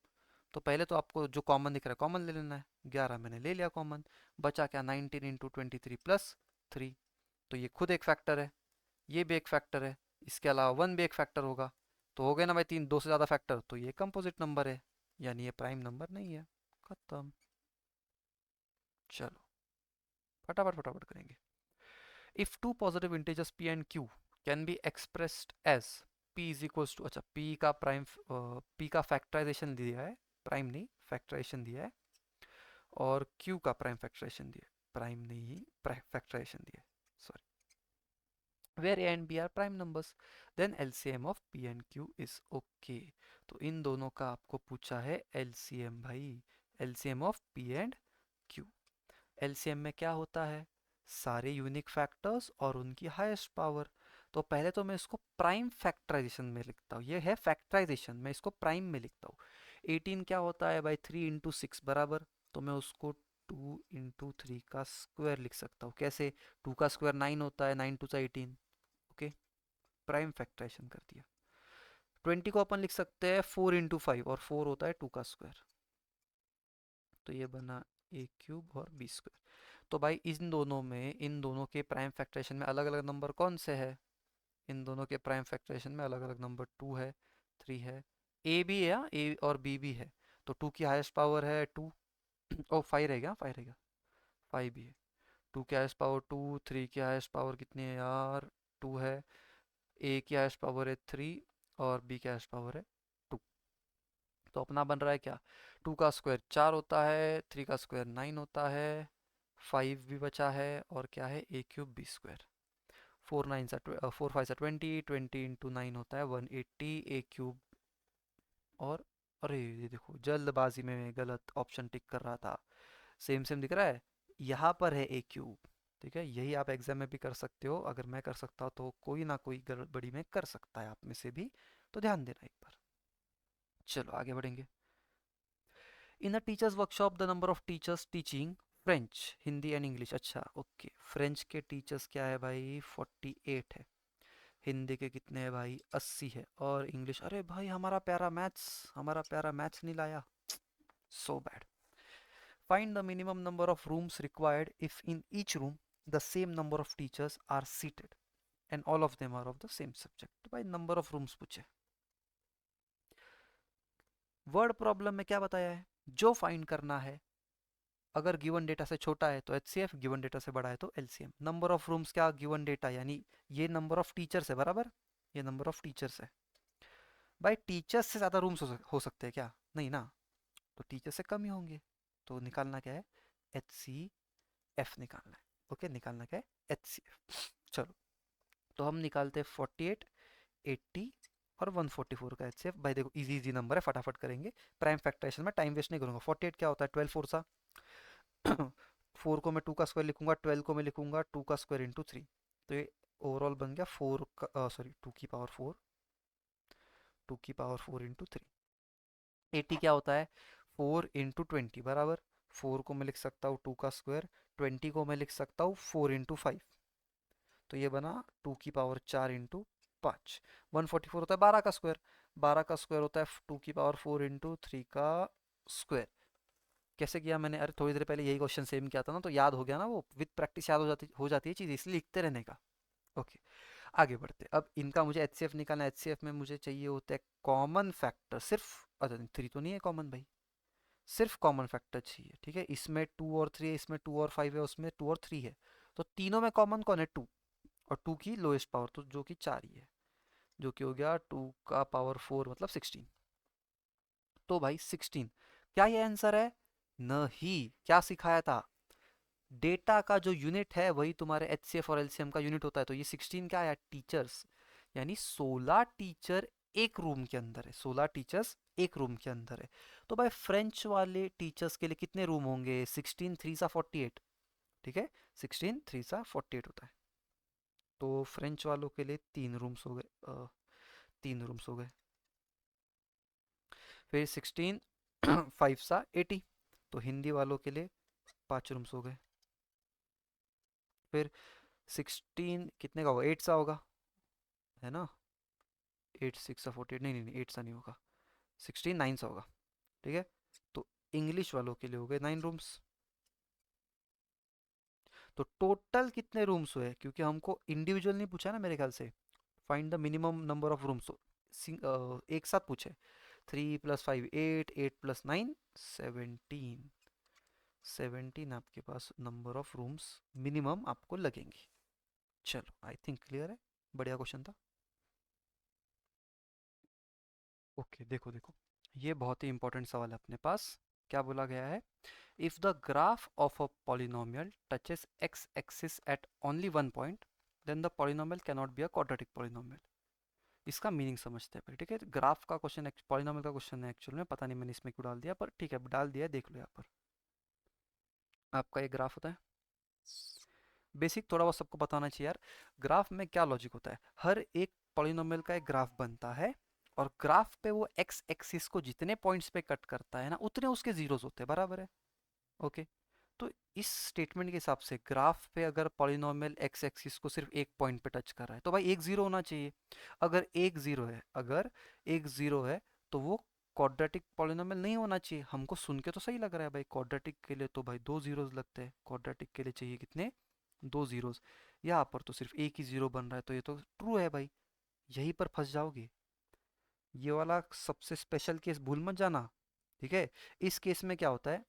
तो पहले तो आपको जो कॉमन दिख रहा है कॉमन ले लेना है। 11 मैंने ले लिया कॉमन, बचा क्या 19 इंटू 23 प्लस 3। तो ये खुद एक फैक्टर है, ये भी एक फैक्टर है, इसके अलावा वन भी एक फैक्टर होगा। तो हो गया ना भाई तीन, दो से ज़्यादा फैक्टर, तो ये कंपोजिट नंबर है, यानी ये प्राइम नंबर नहीं है, खत्म। चलो फटाफट फटाफट करेंगे। If two positive integers p and q can be expressed as p is equals to, अच्छा p का प्राइम, p का फैक्टराइजेशन दिया है, प्राइम नहीं फैक्टराइजेशन दिया है, और q का प्राइम फैक्टराइजेशन दिया है, प्राइम नहीं फैक्टराइजेशन दिया है, sorry, where a and b are prime numbers, then LCM of p and q is okay। तो इन दोनों का आपको पूछा है LCM भाई, LCM of p and q। LCM में क्या होता है, सारे यूनिक फैक्टर्स और उनकी हाईएस्ट पावर। तो पहले तो मैं इसको प्राइम फैक्टराइजेशन में लिखता हूँ, ये है फैक्टराइजेशन, मैं इसको प्राइम में लिखता हूँ। 18 क्या होता है भाई, 3 इंटू 6 बराबर, तो मैं उसको 2 इंटू 3 का स्क्वायर लिख सकता हूँ। कैसे, 2 का स्क्वायर 9 होता है, 9 टू 18, ओके, प्राइम फैक्टराइजेशन कर दिया। 20 को अपन लिख सकते हैं 4 इंटू 5, और 4 होता है 2 का स्क्वायर, तो ये बना ए क्यूब और बी स्क्वायर। तो भाई इन दोनों में, इन दोनों के प्राइम फैक्टराइजेशन में अलग अलग नंबर कौन से है, इन दोनों के प्राइम फैक्टराइजेशन में अलग अलग नंबर 2 है, 3 है, ए भी है, ए और बी भी है। तो 2 की हाईएस्ट पावर है 2, ओ 5 रह गया, 5 रह गया, 5 भी है। 2 की हाईएस्ट पावर 2, 3 की हाईएस्ट पावर कितनी है यार, 2 है, ए की हाईएस्ट पावर है 3, और बी की हाईएस्ट पावर है 2। तो अपना बन रहा है क्या, 2 का स्क्वायर 4 होता है, 3 का स्क्वायर 9 होता है, 5 भी बचा है, और क्या है ए क्यूब बी स्क्वायर। 4 5 20, 20 इंटू 9 होता है 180 ए क्यूब। और अरे ये देखो जल्दबाजी में मैं गलत ऑप्शन टिक कर रहा था, सेम सेम दिख रहा है, यहाँ पर है ए क्यूब। ठीक है, यही आप एग्जाम में भी कर सकते हो, अगर मैं कर सकता हूँ तो कोई ना कोई गड़बड़ी में कर सकता है आप में से भी, तो ध्यान देना एक बार। चलो आगे बढ़ेंगे। In a teachers workshop the number of teachers teaching French, Hindi and English, अच्छा ओके, फ्रेंच के टीचर्स क्या है भाई 48 है, हिंदी के कितने हैं भाई 80 है, और इंग्लिश, अरे भाई हमारा प्यारा मैथ्स, हमारा प्यारा मैथ्स नहीं लाया, so bad. Find the minimum number of rooms required if in each room the same number of teachers are seated and all of them are of the same subject. तो भाई number of rooms पूछे, word problem में क्या बताया है, जो find करना है, अगर गिवन डेटा से छोटा है तो एचसीएफ, गिवन डेटा से बड़ा है तो एलसीएम। नंबर ऑफ रूम्स क्या, गिवन डेटा यानी ये नंबर ऑफ टीचर्स है बराबर, ये नंबर ऑफ टीचर्स है। भाई टीचर्स से ज़्यादा रूम्स हो सकते हैं क्या, नहीं ना, तो टीचर से कम ही होंगे। तो निकालना क्या है, एच सी एफ निकालना है, ओके, निकालना क्या है एच सी एफ। चलो तो हम निकालते हैं 48, 80 और 144 का एच सी एफ। भाई देखो इजी इजी नंबर है, फटाफट करेंगे, प्राइम फैक्टराइजेशन में टाइम वेस्ट नहीं करूंगा। 48 क्या होता है 12 फोर सा 4 को मैं 2 का स्क्वायर लिखूंगा, 12 को मैं लिखूंगा 2 का स्क्वायर इंटू 3। तो ये ओवरऑल बन गया 4 का, सॉरी 2 की पावर 4, 2 की पावर 4 इंटू 3। 80 क्या होता है 4 इंटू 20 बराबर, 4 को मैं लिख सकता हूँ 2 का स्क्वायर, 20 को मैं लिख सकता हूँ 4 इंटू 5। तो ये बना 2 की पावर 4 इंटू 5। 144 होता है 12 का स्क्वायर, 12 का स्क्वायर होता है 2 की पावर 4 इंटू 3 का स्क्वायर। कैसे किया मैंने, अरे थोड़ी देर पहले यही क्वेश्चन सेम किया था ना, तो याद हो गया ना, वो विद प्रैक्टिस याद हो जाती है चीज़, इसलिए लिखते रहने का। ओके आगे बढ़ते, अब इनका मुझे एचसीएफ निकालना है। एचसीएफ में मुझे चाहिए होता है कॉमन फैक्टर, सिर्फ, अच्छा 3 तो नहीं है कॉमन भाई, सिर्फ कॉमन फैक्टर चाहिए। ठीक है, इसमें 2 और 3 है, इसमें 2 और 5 है, उसमें 2 और 3 है, तो तीनों में कॉमन कौन है 2, और 2 की लोएस्ट पावर तो जो कि 4 ही है, जो कि हो गया 2 का पावर 4 मतलब 16। तो भाई 16, क्या ये आंसर है, नहीं, क्या सिखाया था, डेटा का जो यूनिट है वही तुम्हारे एचसीएफ और एलसीएम का यूनिट होता है। तो ये 16 क्या आया, टीचर्स, यानी 16 टीचर एक रूम के अंदर है, 16 टीचर्स एक रूम के अंदर है। तो भाई फ्रेंच वाले टीचर्स के लिए कितने रूम होंगे, 16 3 सा 48, ठीक है, 16 3 सा 48 होता है। तो फ्रेंच वालों के लिए 3 रूम्स हो गए, 3 रूम्स हो गए। फिर 16 5 सा 80, तो हिंदी वालों के लिए 5 रूम्स हो गए। फिर 16 कितने का होगा, 8 सा होगा, है ना, 8 6 48, नहीं नहीं नहीं 8 सा नहीं होगा, 16 9 सा होगा, ठीक है। तो इंग्लिश वालों के लिए हो गए 9 रूम्स। तो टोटल कितने रूम्स हुए, क्योंकि हमको इंडिविजुअल नहीं पूछा ना मेरे ख्याल से, find the minimum number of rooms, तो एक साथ पूछे। 3 + 5 8, 8 + 9 17, 17 आपके पास नंबर ऑफ रूम्स मिनिमम आपको लगेंगे। चलो आई थिंक क्लियर है, बढ़िया क्वेश्चन था। ओके देखो देखो, ये बहुत ही इंपॉर्टेंट सवाल है अपने पास। क्या बोला गया है, if the graph of a polynomial touches x axis at only one point then the polynomial can not be a quadratic polynomial. इसका मीनिंग समझते हैं पहले, ठीक है। ग्राफ का क्वेश्चन, पॉलिनोमियल का क्वेश्चन है एक्चुअल में, पता नहीं मैंने इसमें क्यों डाल दिया, पर ठीक है डाल दिया है, देख लो यहाँ पर। आपका एक ग्राफ होता है, बेसिक थोड़ा बहुत सबको पता होना चाहिए यार। ग्राफ में क्या लॉजिक होता है, हर एक पॉलिनोमियल का एक ग्राफ बनता है, और ग्राफ पे वो एक्स एक्सिस को जितने पॉइंट्स पे कट करता है ना, उतने उसके जीरोस होते हैं, बराबर है। ओके। तो इस स्टेटमेंट के हिसाब से ग्राफ पे अगर पॉलिनोमियल एक्स एक्सिस को सिर्फ एक पॉइंट पे टच कर रहा है, तो भाई एक जीरो होना चाहिए। अगर एक जीरो है तो वो क्वाड्रेटिक पॉलिनोमियल नहीं होना चाहिए। हमको सुन के तो सही लग रहा है भाई, क्वाड्रेटिक के लिए तो भाई दो जीरोस लगते हैं, क्वाड्रेटिक के लिए चाहिए कितने, दो जीरोस। यहाँ पर तो सिर्फ एक ही जीरो बन रहा है, तो ये तो ट्रू है भाई, यहीं पर फंस जाओगे। ये वाला सबसे स्पेशल केस भूल मत जाना, ठीक है। इस केस में क्या होता है,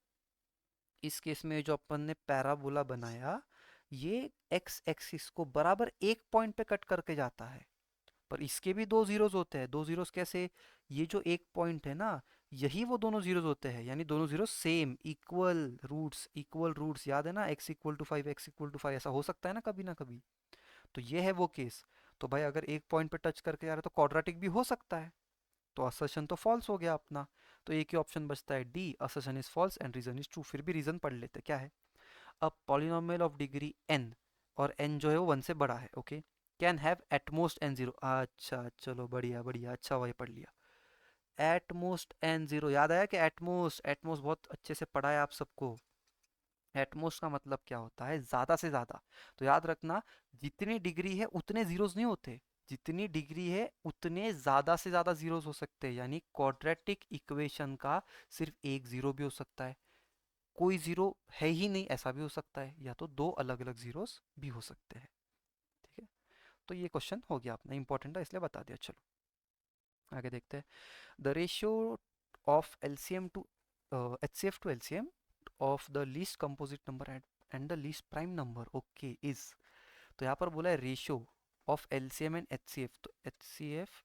इस केस में जो अपन ने पैराबोला बनाया, ये एक्स एक्सिस को बराबर एक पॉइंट पे कट करके जाता है, पर इसके भी दो जीरोस होते हैं। दो जीरोस कैसे, ये जो एक पॉइंट है ना, यही वो दोनों जीरोस होते हैं, यानी दोनों जीरोस सेम, इक्वल रूट्स याद है ना, x = 5 x = 5 ऐसा हो सकता है ना कभी ना कभी। तो ये है वो केस। तो भाई अगर एक पॉइंट पे टच करके जा रहा है तो क्वाड्रेटिक भी हो सकता है, तो असर्शन तो फॉल्स हो गया अपना। तो एक ही ऑप्शन बचता है D, assertion is false and reason is true. फिर भी रीजन पढ़ लेते क्या है। अब पॉलिनोमियल ऑफ डिग्री n, और n जो है वो वन से बड़ा है, okay, can have at most n zero. अच्छा चलो बढ़िया बढ़िया, अच्छा वही पढ़ लिया। एटमोस्ट n जीरो, याद आया कि एटमोस्ट, एटमोस्ट बहुत अच्छे से पढ़ा है आप सबको। एटमोस्ट का मतलब क्या होता है, ज्यादा से ज्यादा। तो याद रखना, जितनी डिग्री है उतने जीरोस नहीं होते, जितनी डिग्री है उतने ज्यादा से ज्यादा जीरोस हो सकते हैं। यानी क्वाड्रेटिक इक्वेशन का सिर्फ एक जीरो भी हो सकता है, कोई जीरो है ही नहीं ऐसा भी हो सकता है, या तो दो अलग अलग जीरोस भी हो सकते हैं, ठीक है। तो ये क्वेश्चन हो गया अपना, इंपॉर्टेंट है इसलिए बता दिया। चलो आगे देखते हैं। The ratio of LCM to HCF to LCM of the least composite number and the least prime number, okay, is. तो यहाँ पर बोला है ratio of LCM and HCF, तो एचसीएफ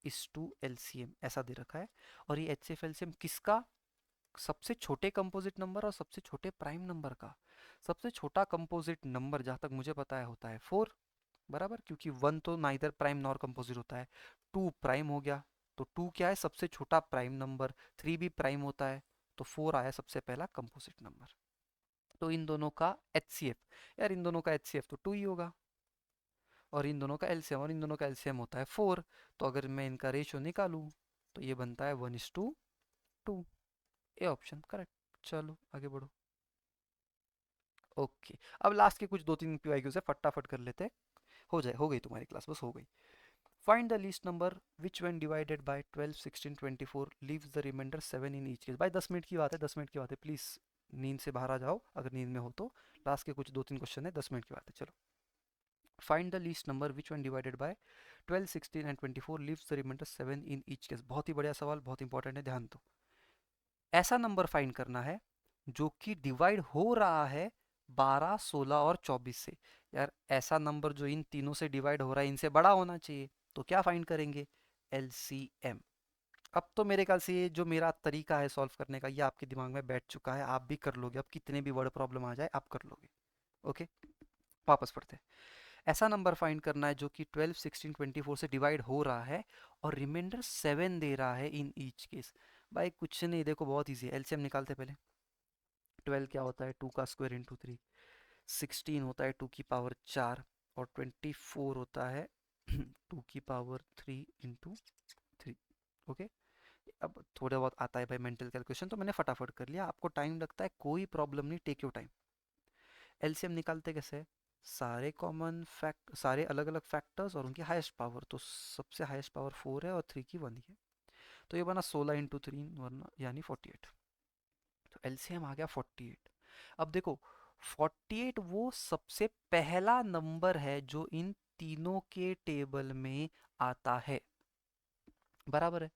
इज टू एलसीएम ऐसा दे रखा है। और ये एचसीएफ एलसीएम किसका, सबसे छोटे कंपोजिट नंबर और सबसे छोटे प्राइम नंबर का। सबसे छोटा कंपोजिट नंबर जहाँ तक मुझे पता है होता है 4, बराबर, क्योंकि 1 तो नाइदर प्राइम नॉर कंपोजिट होता है। 2 प्राइम हो गया, तो 2 क्या है, सबसे छोटा प्राइम नंबर। 3 भी प्राइम होता है, तो 4 आया सबसे पहला कंपोजिट नंबर। तो इन दोनों का एचसीएफ, यार इन दोनों का एचसीएफ तो 2 ही होगा, और इन दोनों का एलसीएम, और इन दोनों का एलसीएम होता है 4। तो अगर मैं इनका रेशियो निकालूं तो ये बनता है 1:2। A option correct. चलो आगे बढ़ो। ओके, अब लास्ट के कुछ दो तीन पीवाईक्यूज है, फटाफट कर लेते हैं, हो जाए, हो गई तुम्हारी क्लास, बस हो गई। Find the least number which when divided by 12 16 24 leaves the remainder 7 in each case. भाई 10 मिनट की बात है, 10 मिनट की बात है, प्लीज नींद से बाहर आ जाओ अगर नींद में हो तो। लास्ट के कुछ दो तीन क्वेश्चन है, 10 मिनट की बात है, चलो। Find the least number which when divided by 12 16 and 24 leaves the remainder 7 in each case. बहुत ही बढ़िया सवाल, बहुत इंपॉर्टेंट है, ध्यान दो। ऐसा नंबर फाइंड करना है जो कि डिवाइड हो रहा है 12 16 और 24 से। यार ऐसा नंबर जो इन तीनों से डिवाइड हो रहा है, इनसे बड़ा होना चाहिए, तो क्या फाइंड करेंगे, एलसीएम। अब तो मेरे ख्याल से ये जो मेरा तरीका है सॉल्व करने का, ये आपके दिमाग में बैठ चुका है, आप भी कर लोगे, अब कितने भी वर्ड प्रॉब्लम आ जाए आप कर लोगे। ओके, वापस पढ़ते हैं। ऐसा नंबर फाइंड करना है जो कि 12 16 24 से डिवाइड हो रहा है और रिमाइंडर 7 दे रहा है इन ईच केस। भाई कुछ नहीं, देखो बहुत ईजी है, एलसीएम निकालते पहले। 12 क्या होता है, 2 का स्क्वायर इंटू 3। 16 होता है 2 की पावर 4, और 24 होता है 2 की पावर 3 इंटू 3। ओके, अब थोड़ा बहुत आता है भाई मेंटल कैलकुलेशन, तो मैंने फटाफट कर लिया। आपको टाइम लगता है कोई प्रॉब्लम नहीं, टेक योर टाइम। एलसीएम निकालते कैसे है, सारे कॉमन फैक्ट, सारे अलग अलग फैक्टर्स और उनकी हाईएस्ट पावर, तो सबसे हाईएस्ट पावर 4 है और 3 की 1 ही है। तो ये बना 16 इंटू 3 वरना यानी 48। तो एलसीएम आ गया 48। अब देखो 48 वो सबसे पहला नंबर है जो इन तीनों के टेबल में आता है, बराबर है,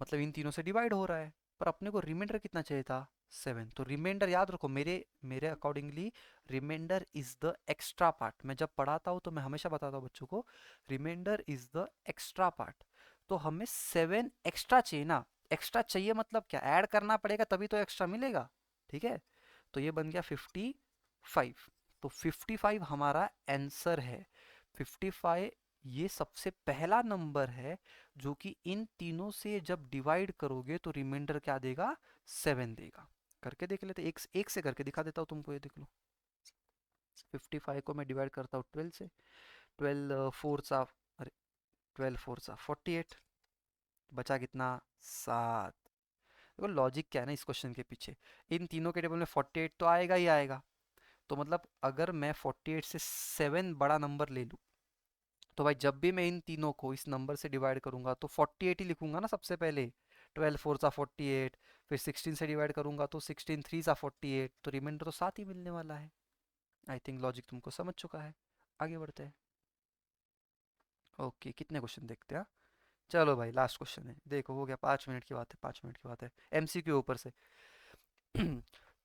मतलब इन तीनों से डिवाइड हो रहा है। पर अपने को रिमाइंडर कितना चाहिए था, 7। तो रिमाइंडर याद रखो, मेरे मेरे accordingly remainder is the extra part. मैं जब पढ़ाता हूँ तो मैं हमेशा बताता हूँ बच्चों को remainder is the extra part. तो हमें 7 एक्स्ट्रा चाहिए ना। एक्स्ट्रा चाहिए मतलब क्या, ऐड करना पड़ेगा तभी तो एक्स्ट्रा मिलेगा, ठीक है। तो ये बन गया 55। तो 55 हमारा आंसर है। 55 ये सबसे पहला नंबर है जो कि इन तीनों से जब डिवाइड करोगे तो रिमाइंडर क्या देगा, 7 देगा। करके देख लेते, एक से करके दिखा देता हूँ तुमको, ये देख लो। 55 को मैं डिवाइड करता हूँ 12 से। 12 फोर सा, अरे 12 फोर सा 48, बचा कितना, 7। देखो लॉजिक क्या है ना इस क्वेश्चन के पीछे, इन तीनों के टेबल में 48 तो आएगा ही आएगा। तो मतलब अगर मैं 48 से 7 बड़ा नंबर ले लूँ, तो भाई जब भी मैं इन तीनों को इस नंबर से डिवाइड करूंगा तो 48 ही लिखूंगा ना सबसे पहले। 12 फोर सा 48, फिर 16 से डिवाइड करूंगा तो 16 थ्री सा 48, तो रिमाइंडर तो 7 ही मिलने वाला है। आई थिंक लॉजिक तुमको समझ चुका है। आगे बढ़ते हैं। ओके, कितने क्वेश्चन देखते हैं, हाँ? चलो भाई लास्ट क्वेश्चन है, देखो हो गया, 5 मिनट की बात है, 5 मिनट की बात है। एमसीक्यू ऊपर से।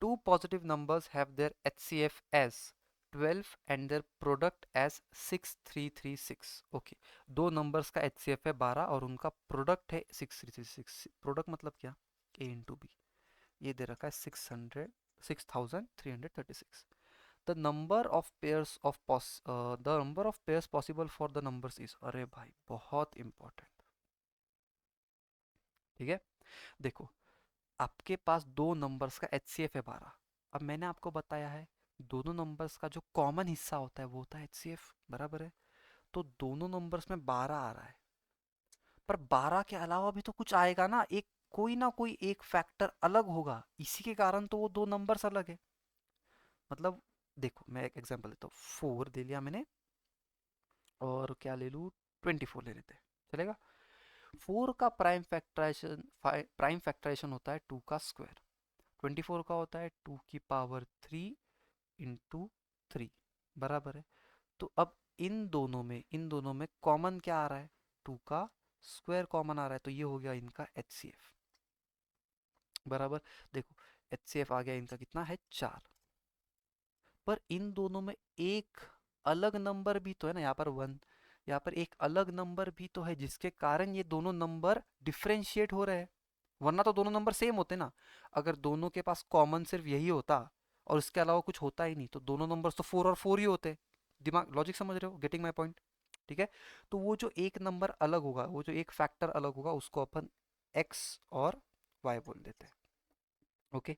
Two positive numbers have their HCF as 12 and their product as 6336। Okay, दो नंबर्स का HCF है 12 और उनका प्रोडक्ट है 6336। प्रोडक्ट मतलब क्या, A इंटू बी। ये दे रखा है 6336। The number of pairs of the number of pairs possible for the numbers is, अरे भाई बहुत इंपॉर्टेंट, ठीक है। देखो आपके पास दो नंबर्स का HCF है 12। अब मैंने आपको बताया है दोनों नंबर्स का जो कॉमन हिस्सा होता है वो होता है HCF, बराबर है। तो दोनों नंबर्स में 12 आ रहा है, पर 12 के अलावा भी तो कुछ आएगा ना, एक कोई ना कोई एक फैक्टर अलग होगा, इसी के कारण तो वो दो नंबर्स अलग है। मतलब देखो मैं एक एग्जांपल देता हूँ, 4 दे लिया मैंने और क्या ले लूँ, 24 ले लेते हैं, चलेगा। 4 का प्राइम फैक्टराइजेशन होता है 2 का स्क्वायर। 24 का होता है 2 की पावर 3 इंटू 3, बराबर है। तो अब इन दोनों में कॉमन क्या आ रहा है, 2 का स्क्वायर कॉमन आ रहा है, तो ये हो गया इनका HCF, बराबर। देखो HCF आ गया इनका कितना है, 4। पर इन दोनों में एक अलग नंबर भी तो है ना, यहाँ पर 1, यहाँ पर एक अलग नंबर भी तो है जिसके कारण ये दोनों नंबर डिफ्रेंशिएट हो रहे हैं। वरना तो दोनों नंबर सेम होते ना। अगर दोनों के पास कॉमन सिर्फ यही होता और इसके अलावा कुछ होता ही नहीं, तो दोनों नंबर्स तो 4 और 4 ही होते। दिमाग लॉजिक समझ रहे हो, गेटिंग माई पॉइंट, ठीक है। तो वो जो एक नंबर अलग होगा, वो जो एक फैक्टर अलग होगा, उसको अपन x और y बोल देते हैं। ओके,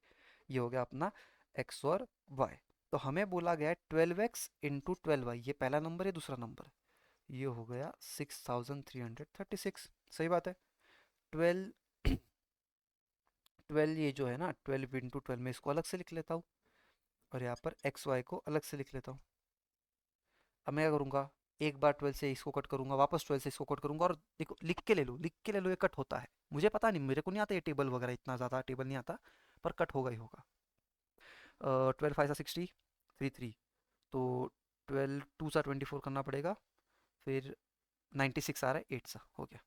ये हो गया अपना x और y। तो हमें बोला गया है 12x इंटू 12y, ये पहला नंबर है, दूसरा नंबर है, ये हो गया 6336। सही बात है। 12 12 ये जो है ना, 12 इंटू 12 में इसको अलग से लिख लेता हूँ और यहाँ पर एक्स वाई को अलग से लिख लेता हूँ। अब मैं क्या करूँगा, एक बार 12 से इसको कट करूंगा, वापस 12 से इसको कट करूंगा, और देखो लिख के ले लो, ये कट होता है। मुझे पता नहीं, मेरे को नहीं आता ये टेबल वगैरह, इतना ज़्यादा टेबल नहीं आता, पर कट होगा ही होगा। 12 5 60, 3 3, तो 12 2 सा 24 करना पड़ेगा, फिर 96 आ रहा है, 8 सा हो गया।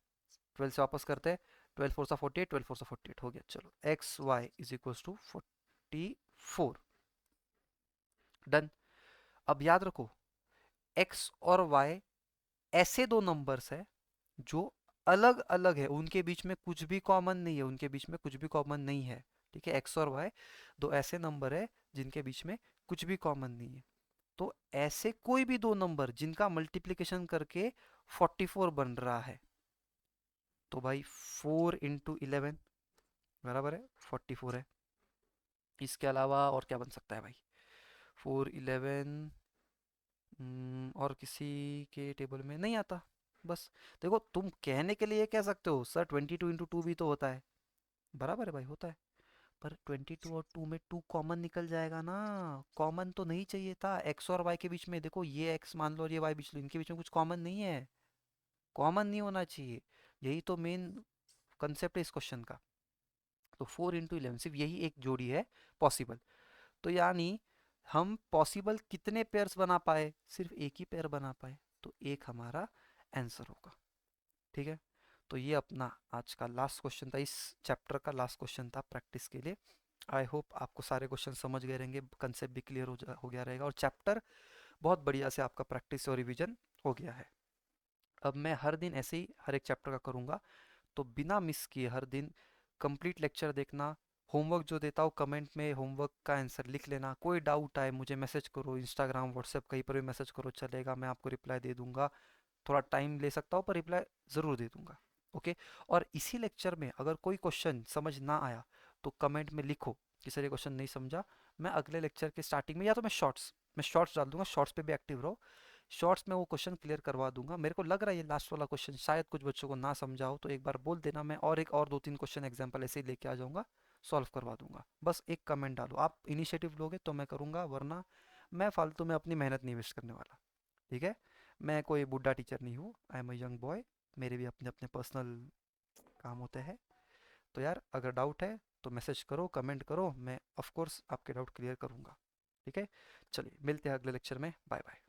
12 से वापस करते हैं, 12 4 सा 48, 12 4 सा 48 हो गया। चलो x y is equal to 44, done. अब याद रखो x और y ऐसे दो नंबर्स है जो अलग अलग है, उनके बीच में कुछ भी कॉमन नहीं है, उनके बीच में कुछ भी कॉमन नहीं है, ठीक है। x और y दो ऐसे नंबर है जिनके बीच में कुछ भी कॉमन नहीं है। तो ऐसे कोई भी दो नंबर जिनका मल्टीप्लिकेशन करके 44 बन रहा है, तो भाई 4 इंटू 11 बराबर है 44 है। इसके अलावा और क्या बन सकता है भाई, 4 11 और किसी के टेबल में नहीं आता। बस देखो, तुम कहने के लिए कह सकते हो सर 22 इंटू 2 भी तो होता है, बराबर है भाई, होता है। पर 22 और 2 में 2 कॉमन निकल जाएगा ना। कॉमन तो नहीं चाहिए था x और y के बीच में। देखो ये x मान लो और ये y बीच लो, इनके बीच में कुछ कॉमन नहीं है। कॉमन नहीं होना चाहिए। यही तो मेन कंसेप्ट है इस क्वेश्चन का। तो 4 × 11 सिर्फ यही एक जोड़ी है पॉसिबल। तो यानी हम पॉसिबल कितने पेयर्स बना पाए? सिर्फ एक ही पेयर बना पाए। तो एक हमारा आंसर होगा। ठीक है। तो ये अपना आज का लास्ट क्वेश्चन था, इस चैप्टर का लास्ट क्वेश्चन था प्रैक्टिस के लिए। आई होप आपको सारे क्वेश्चन समझ गए रहेंगे, कंसेप्ट भी क्लियर हो गया रहेगा और चैप्टर बहुत बढ़िया से आपका प्रैक्टिस और रिवीजन हो गया है। अब मैं हर दिन ऐसे ही हर एक चैप्टर का करूँगा, तो बिना मिस किए हर दिन कंप्लीट लेक्चर देखना। होमवर्क जो देता हूँ कमेंट में होमवर्क का आंसर लिख लेना। कोई डाउट आए मुझे मैसेज करो, इंस्टाग्राम व्हाट्सएप कहीं पर भी मैसेज करो चलेगा, मैं आपको रिप्लाई दे दूंगा। थोड़ा टाइम ले सकता हूँ पर रिप्लाई ज़रूर दे दूंगा। ओके। और इसी लेक्चर में अगर कोई क्वेश्चन समझ ना आया तो कमेंट में लिखो कि सर ये क्वेश्चन नहीं समझा। मैं अगले लेक्चर के स्टार्टिंग में या तो मैं शॉर्ट्स डाल दूंगा, शॉर्ट्स पे भी एक्टिव रहो। शॉर्ट्स में वो क्वेश्चन क्लियर करवा दूंगा। मेरे को लग रहा है ये लास्ट वाला क्वेश्चन शायद कुछ बच्चों को ना समझा हो, तो एक बार बोल देना, मैं और एक और 2-3 क्वेश्चन एग्जांपल ऐसे ही लेके आ जाऊंगा, सॉल्व करवा दूंगा। बस एक कमेंट डालो, आप इनिशिएटिव लोगे तो मैं करूंगा, वरना मैं फालतू में अपनी मेहनत नहीं वेस्ट करने वाला। ठीक है। मैं कोई बुढ़ा टीचर नहीं हूँ, I am a young boy. मेरे भी अपने अपने पर्सनल काम होते हैं। तो यार अगर डाउट है तो मैसेज करो, कमेंट करो, मैं ऑफ कोर्स आपके डाउट क्लियर करूँगा। ठीक है। चलिए मिलते हैं अगले लेक्चर में। Bye bye.